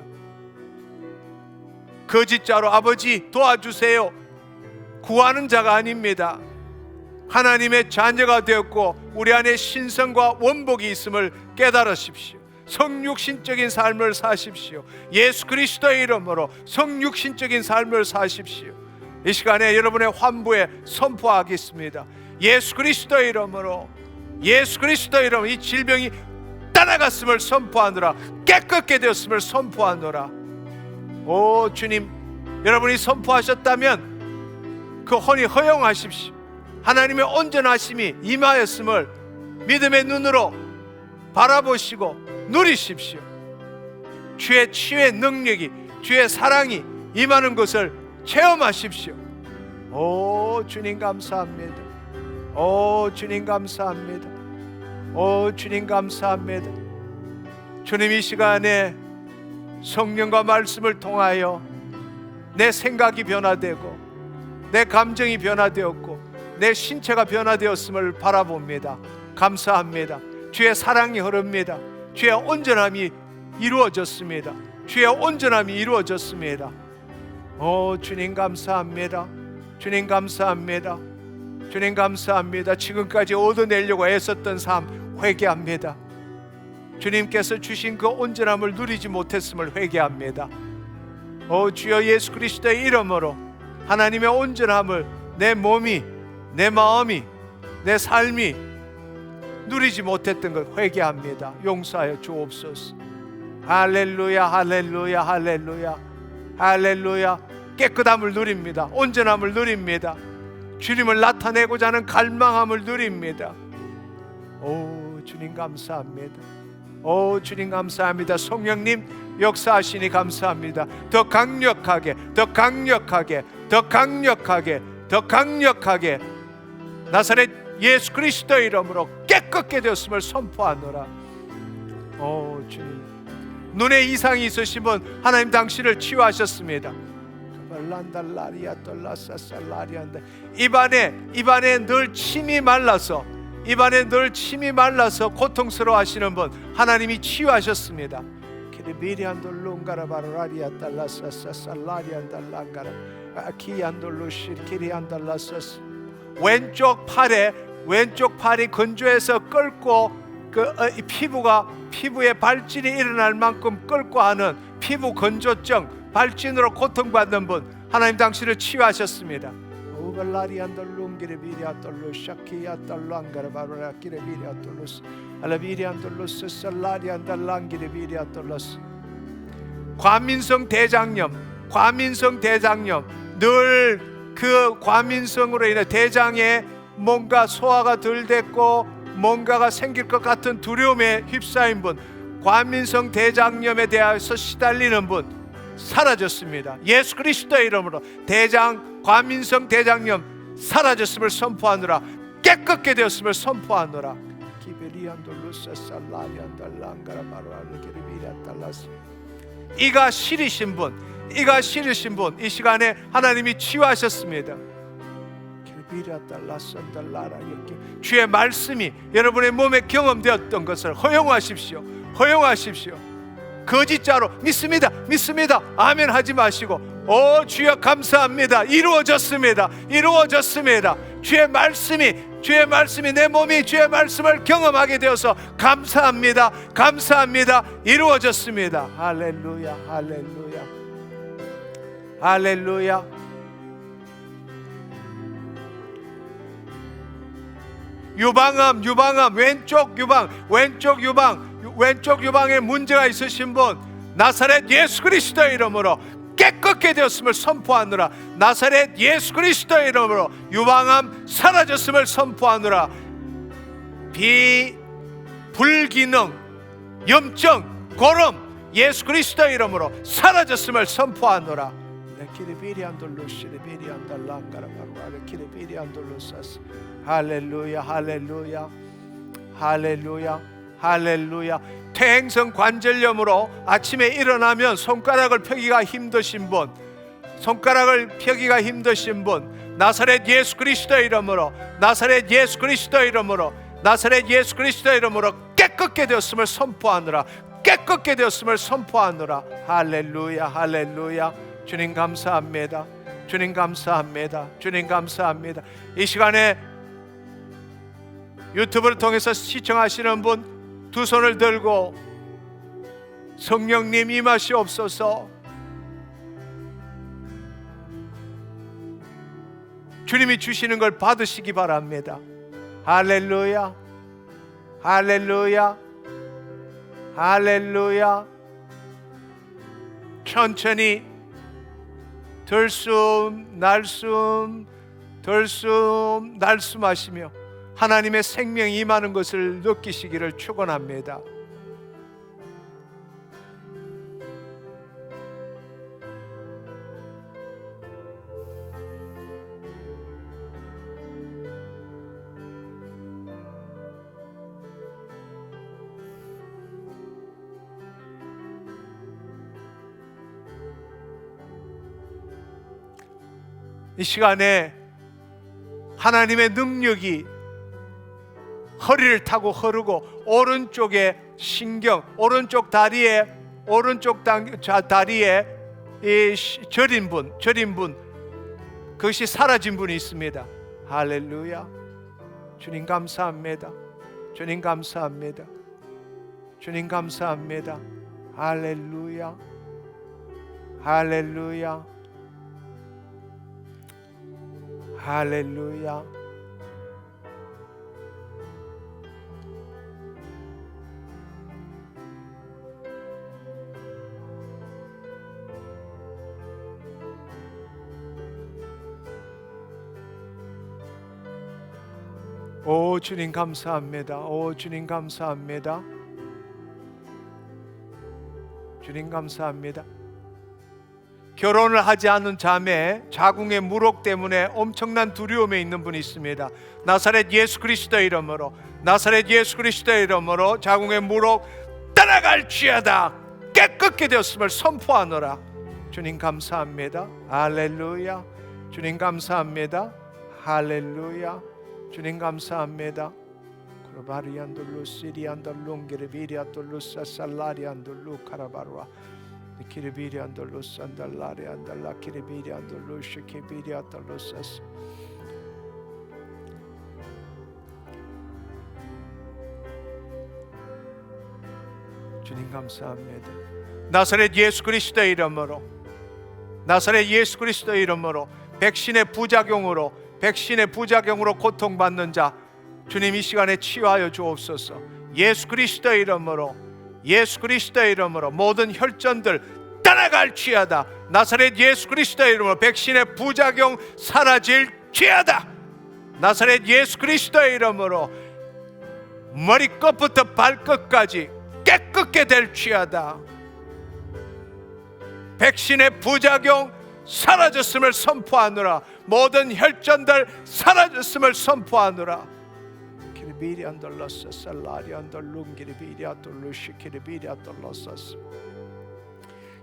거짓자로 아버지 도와주세요 구하는 자가 아닙니다. 하나님의 자녀가 되었고 우리 안에 신성과 원복이 있음을 깨달으십시오. 성육신적인 삶을 사십시오. 예수 그리스도의 이름으로 성육신적인 삶을 사십시오. 이 시간에 여러분의 환부에 선포하겠습니다. 예수 그리스도의 이름으로, 예수 그리스도의 이름으로 이 질병이 떠나갔음을 선포하노라. 깨끗게 되었음을 선포하노라. 오 주님, 여러분이 선포하셨다면 그 혼이 허용하십시오. 하나님의 온전하심이 임하였음을 믿음의 눈으로 바라보시고 누리십시오. 주의 치유의 능력이, 주의 사랑이 임하는 것을 체험하십시오. 오 주님 감사합니다. 오 주님 감사합니다. 오 주님 감사합니다. 주님, 이 시간에 성령과 말씀을 통하여 내 생각이 변화되고 내 감정이 변화되었고 내 신체가 변화되었음을 바라봅니다. 감사합니다. 주의 사랑이 흐릅니다. 주의 온전함이 이루어졌습니다. 주의 온전함이 이루어졌습니다. 오 주님 감사합니다. 주님 감사합니다. 주님 감사합니다. 지금까지 얻어내려고 애썼던 삶 회개합니다. 주님께서 주신 그 온전함을 누리지 못했음을 회개합니다. 오 주여, 예수 그리스도의 이름으로 하나님의 온전함을 내 몸이, 내 마음이, 내 삶이 누리지 못했던 것 회개합니다. 용서하여 주옵소서. 할렐루야, 할렐루야, 할렐루야, 할렐루야. 깨끗함을 누립니다. 온전함을 누립니다. 주님을 나타내고자 하는 갈망함을 누립니다. 오 주님 감사합니다. 오 주님 감사합니다. 성령님 역사하시니 감사합니다. 더 강력하게, 더 강력하게, 더 강력하게, 더 강력하게 나사렛 예수 그리스도의 이름으로 깨끗게 되었음을 선포하노라. 오 주님, 눈에 이상이 있으신 분 하나님 당신을 치유하셨습니다. 입안에 늘 침이 말라서, 입안에 늘 침이 말라서 고통스러워 하시는 분 하나님이 치유하셨습니다. 왼쪽 팔이 건조해서 끓고 피부에 발진이 일어날 만큼 끓고 하는 피부 건조증, 발진으로 고통받는 분 하나님 당신을 치유하셨습니다. 과민성 대장염, 늘 그 과민성으로 인해 대장에 뭔가 소화가 덜 됐고 뭔가가 생길 것 같은 두려움에 휩싸인 분, 과민성 대장염에 대해서 시달리는 분 사라졌습니다. 예수 그리스도의 이름으로 과민성 대장염 사라졌음을 선포하노라. 깨끗게 되었음을 선포하노라. 이가 시리신 분 이 시간에 하나님이 치유하셨습니다. 주의 말씀이 여러분의 몸에 경험되었던 것을 허용하십시오. 거짓자로 믿습니다 아멘 하지 마시고, 오 주여 감사합니다. 이루어졌습니다. 주의 말씀이 주의 말씀이 내 몸이 주의 말씀을 경험하게 되어서 감사합니다. 감사합니다. 이루어졌습니다. 할렐루야, 할렐루야, 할렐루야. 유방암, 왼쪽 유방에 문제가 있으신 분, 나사렛 예수 그리스도의 이름으로 깨끗게 되었음을 선포하노라. 나사렛 예수 그리스도의 이름으로 유방암 사라졌음을 선포하노라. 불기능, 염증, 고름 예수 그리스도의 이름으로 사라졌음을 선포하노라. 할렐루야, 할렐루야, 할렐루야, 할렐루야. 퇴행성 관절염으로 아침에 일어나면 손가락을 펴기가 힘드신 분, 나사렛 예수 그리스도의 이름으로, 나사렛 예수 그리스도의 이름으로, 나사렛 예수 그리스도의 이름으로 깨끗게 되었음을 선포하노라. 깨끗게 되었음을 선포하노라. 할렐루야, 할렐루야. 주님 감사합니다. 주님 감사합니다. 주님 감사합니다. 이 시간에 유튜브를 통해서 시청하시는 분 두 손을 들고 성령님 임하시옵소서. 주님이 주시는 걸 받으시기 바랍니다. 할렐루야, 할렐루야, 할렐루야. 천천히 들숨 날숨 들숨 날숨하시며 하나님의 생명이 임하는 것을 느끼시기를 축원합니다. 이 시간에 하나님의 능력이 허리를 타고 흐르고 오른쪽에 신경, 오른쪽 다리에 이 저린 분 그것이 사라진 분이 있습니다. 할렐루야. 주님 감사합니다. 주님 감사합니다. 주님 감사합니다. 할렐루야, 할렐루야, 할렐루야. 오 주님 감사합니다. 오 주님 감사합니다. 주님 감사합니다. 결혼을 하지 않은 자매, 자궁의 물혹 때문에 엄청난 두려움에 있는 분이 있습니다. 나사렛 예수 그리스도의 이름으로, 나사렛 예수 그리스도의 이름으로 자궁의 물혹 떠나갈지어다. 깨끗게 되었음을 선포하노라. 주님 감사합니다. 할렐루야. 주님 감사합니다. 할렐루야. 주님 감사합니다. 크로바리안돌루 시리안돌룽 게르비리아돌루사 살라리안돌루 카라바루아 키르비리안돌루 산달라리안달라 키르비리안돌루 쉐케비리아돌루사스. 주님 감사합니다. 나사렛 예수 그리스도의 이름으로, 나사렛 예수 그리스도의 이름으로 백신의 부작용으로 고통받는 자 주님 이 시간에 치유하여 주옵소서. 예수 그리스도의 이름으로, 예수 그리스도의 이름으로 모든 혈전들 떠나갈지어다. 나사렛 예수 그리스도의 이름으로 백신의 부작용 사라질지어다. 나사렛 예수 그리스도의 이름으로 머리끝부터 발끝까지 깨끗게 될지어다. 백신의 부작용 사라졌음을 선포하노라. 모든 혈전들 사라졌음을 선포하노라. 키리비리안돌로스 살라리안돌룽기리비리아돌루시 키리비리아돌로스.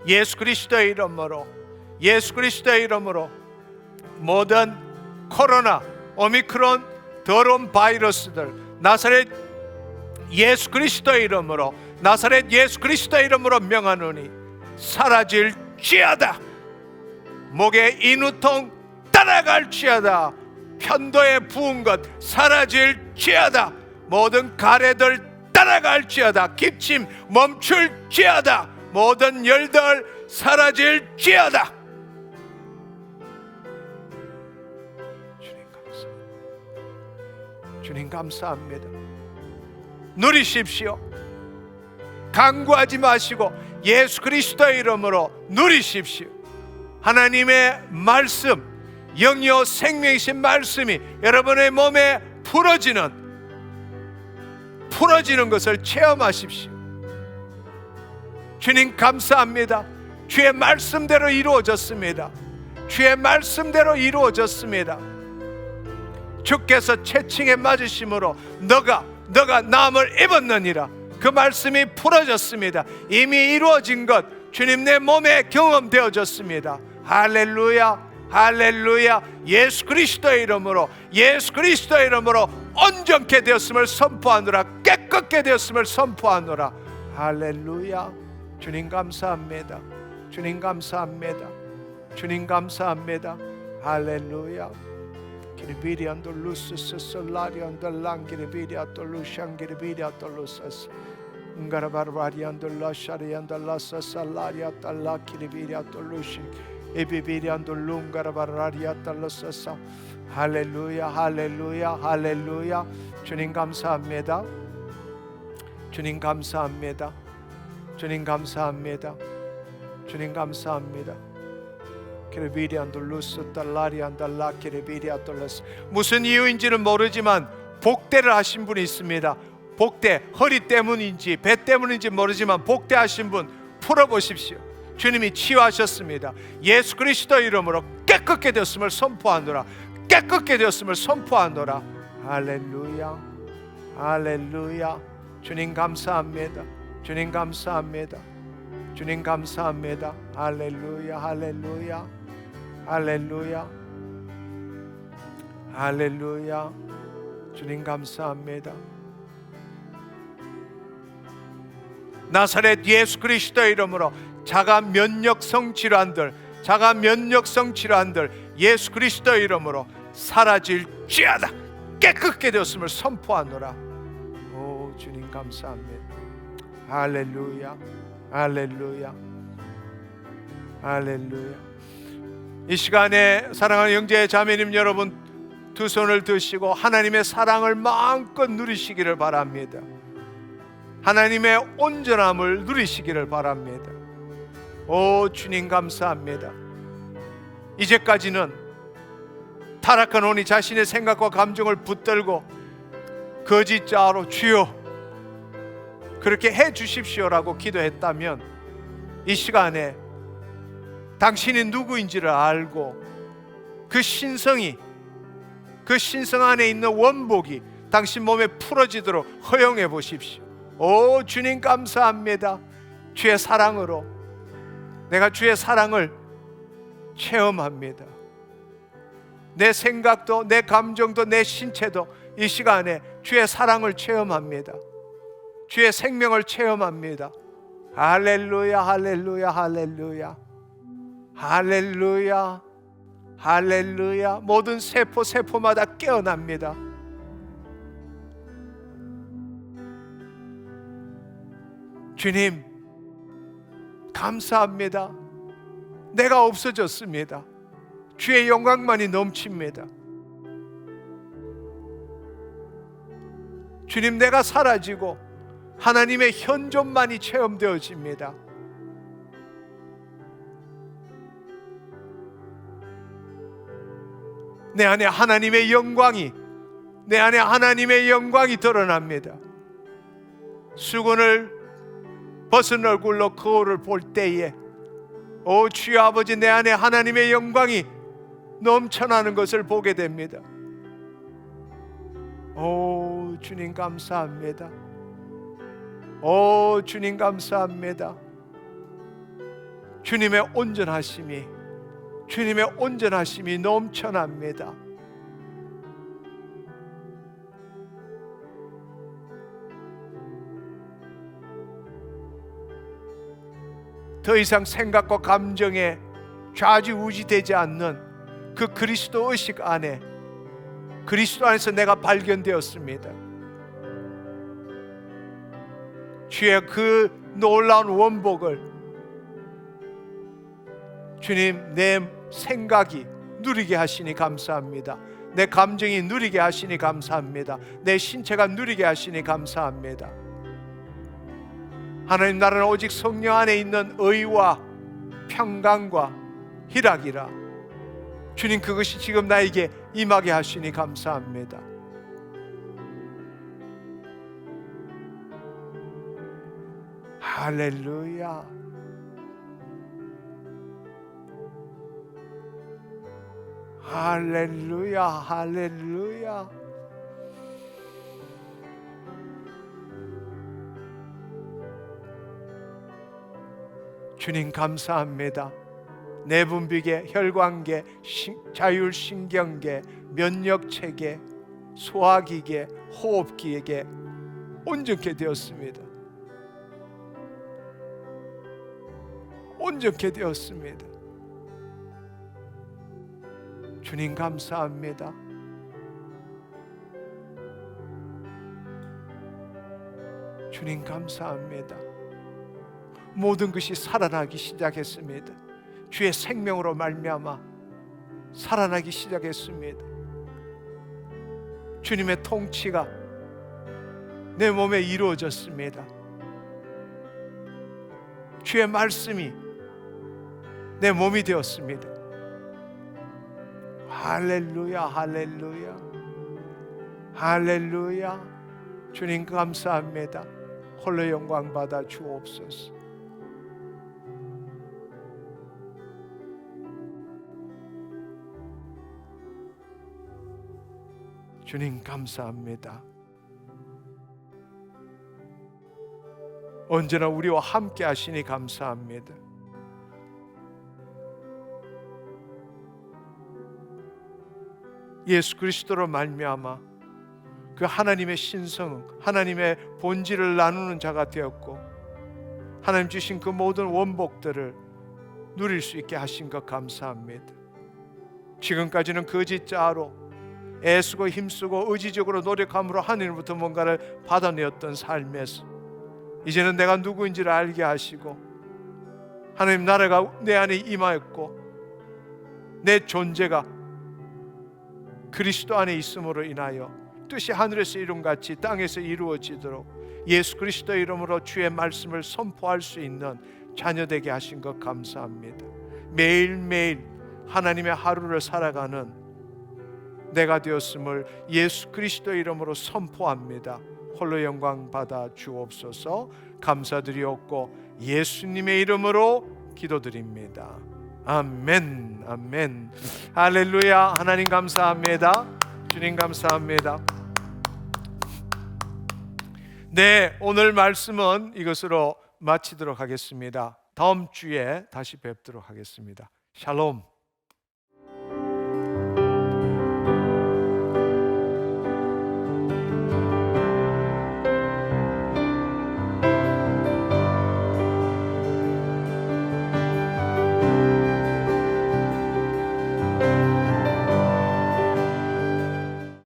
예수 그리스도의 이름으로, 예수 그리스도의 이름으로 모든 코로나, 오미크론, 더러운 바이러스들 나사렛 예수 그리스도의 이름으로, 나사렛 예수 그리스도의 이름으로 명하노니 사라질지어다. 목의 인후통 떠나갈지어다. 편도에 부은 것 사라질지어다. 모든 가래들 따라갈지어다. 기침 멈출지어다. 모든 열들 사라질지어다. 주님 감사합니다. 누리십시오. 간구하지 마시고 예수 그리스도의 이름으로 누리십시오. 하나님의 말씀, 영요 생명이신 말씀이 여러분의 몸에 풀어지는 것을 체험하십시오. 주님 감사합니다. 주의 말씀대로 이루어졌습니다. 주의 말씀대로 이루어졌습니다. 주께서 채찍에 맞으심으로 너가 나음을 입었느니라. 그 말씀이 풀어졌습니다. 이미 이루어진 것 주님 내 몸에 경험되어졌습니다. 할렐루야, 할렐루야. 예수 그리스도의 이름으로 온전케 되었음을 선포하노라. 깨끗게 되었음을 선포하노라. 할렐루야. 주님 감사합니다. 주님 감사합니다. 주님 감사합니다. 할렐루야. 키리비리안도 루스스 솔라리안도 랑키리비리아도 루샹키리비리아도 루스스 응가라바르바리안도 라샤리안도 라사살라리아도 라키리비리아도 루시 에비비리안도 룽가라바라리아도 루스스. 할렐루야, 할렐루야, 할렐루야. 주님 감사합니다. 주님 감사합니다. 주님 감사합니다. 주님 감사합니다. 무슨 이유인지는 모르지만 복대를 하신 분이 있습니다. 복대, 허리 때문인지 배 때문인지 모르지만 복대하신 분 풀어보십시오. 주님이 치유하셨습니다. 예수 그리스도 이름으로 깨끗게 되었음을 선포하노라. 깨끗게 되었음을 선포하노라. 할렐루야, 할렐루야. 주님 감사합니다. 주님 감사합니다. 주님 감사합니다. 할렐루야, 할렐루야, 할렐루야, 할렐루야. 주님 감사합니다. 나사렛 예수 그리스도의 이름으로 자가 면역성 질환들 예수 그리스도의 이름으로 사라질지어다. 깨끗게 되었음을 선포하노라. 오 주님 감사합니다. 할렐루야, 할렐루야, 할렐루야. 이 시간에 사랑하는 형제 자매님 여러분, 두 손을 드시고 하나님의 사랑을 마음껏 누리시기를 바랍니다. 하나님의 온전함을 누리시기를 바랍니다. 오 주님 감사합니다. 이제까지는 타락한 혼이 자신의 생각과 감정을 붙들고 거짓자로 주여 그렇게 해 주십시오라고 기도했다면, 이 시간에 당신이 누구인지를 알고 그 신성 안에 있는 원복이 당신 몸에 풀어지도록 허용해 보십시오. 오 주님 감사합니다. 주의 사랑으로 내가 주의 사랑을 체험합니다. 내 생각도 내 감정도 내 신체도 이 시간에 주의 사랑을 체험합니다. 주의 생명을 체험합니다. 할렐루야, 할렐루야, 할렐루야, 할렐루야, 할렐루야. 모든 세포마다 깨어납니다. 주님 감사합니다. 내가 없어졌습니다. 주의 영광만이 넘칩니다. 주님 내가 사라지고 하나님의 현존만이 체험되어집니다. 내 안에 하나님의 영광이 드러납니다. 수건을 벗은 얼굴로 거울을 볼 때에 오 주여 아버지, 내 안에 하나님의 영광이 넘쳐나는 것을 보게 됩니다. 오 주님 감사합니다. 오 주님 감사합니다. 주님의 온전하심이 넘쳐납니다. 더 이상 생각과 감정에 좌지우지되지 않는 그 그리스도 의식 안에 그리스도 안에서 내가 발견되었습니다. 주의 그 놀라운 원복을 주님, 내 생각이 누리게 하시니 감사합니다. 내 감정이 누리게 하시니 감사합니다. 내 신체가 누리게 하시니 감사합니다. 하나님 나라는 오직 성령 안에 있는 의와 평강과 희락이라. 주님, 그것이 지금 나에게 임하게 하시니 감사합니다. 할렐루야. 할렐루야. 할렐루야. 주님 감사합니다. 내분비계, 혈관계, 자율신경계, 면역체계, 소화기계, 호흡기계 온전케 되었습니다. 온전케 되었습니다. 주님 감사합니다. 주님 감사합니다. 모든 것이 살아나기 시작했습니다. 주의 생명으로 말미암아 살아나기 시작했습니다. 주님의 통치가 내 몸에 이루어졌습니다. 주의 말씀이 내 몸이 되었습니다. 할렐루야. 할렐루야. 할렐루야. 주님 감사합니다. 홀로 영광 받아 주옵소서. 주님 감사합니다. 언제나 우리와 함께 하시니 감사합니다. 예수 그리스도로 말미암아 그 하나님의 신성, 하나님의 본질을 나누는 자가 되었고, 하나님 주신 그 모든 원복들을 누릴 수 있게 하신 것 감사합니다. 지금까지는 거짓자로 애쓰고 힘쓰고 의지적으로 노력함으로 하나님으로부터 뭔가를 받아내었던 삶에서 이제는 내가 누구인지를 알게 하시고 하나님 나라가 내 안에 임하였고 내 존재가 그리스도 안에 있음으로 인하여 뜻이 하늘에서 이룬같이 땅에서 이루어지도록 예수 그리스도의 이름으로 주의 말씀을 선포할 수 있는 자녀되게 하신 것 감사합니다. 매일매일 하나님의 하루를 살아가는 내가 되었음을 예수 그리스도의 이름으로 선포합니다. 홀로 영광 받아 주옵소서. 감사드리옵고 예수님의 이름으로 기도드립니다. 아멘. 아멘. 할렐루야. 하나님 감사합니다. 주님 감사합니다. 네, 오늘 말씀은 이것으로 마치도록 하겠습니다. 다음 주에 다시 뵙도록 하겠습니다. 샬롬.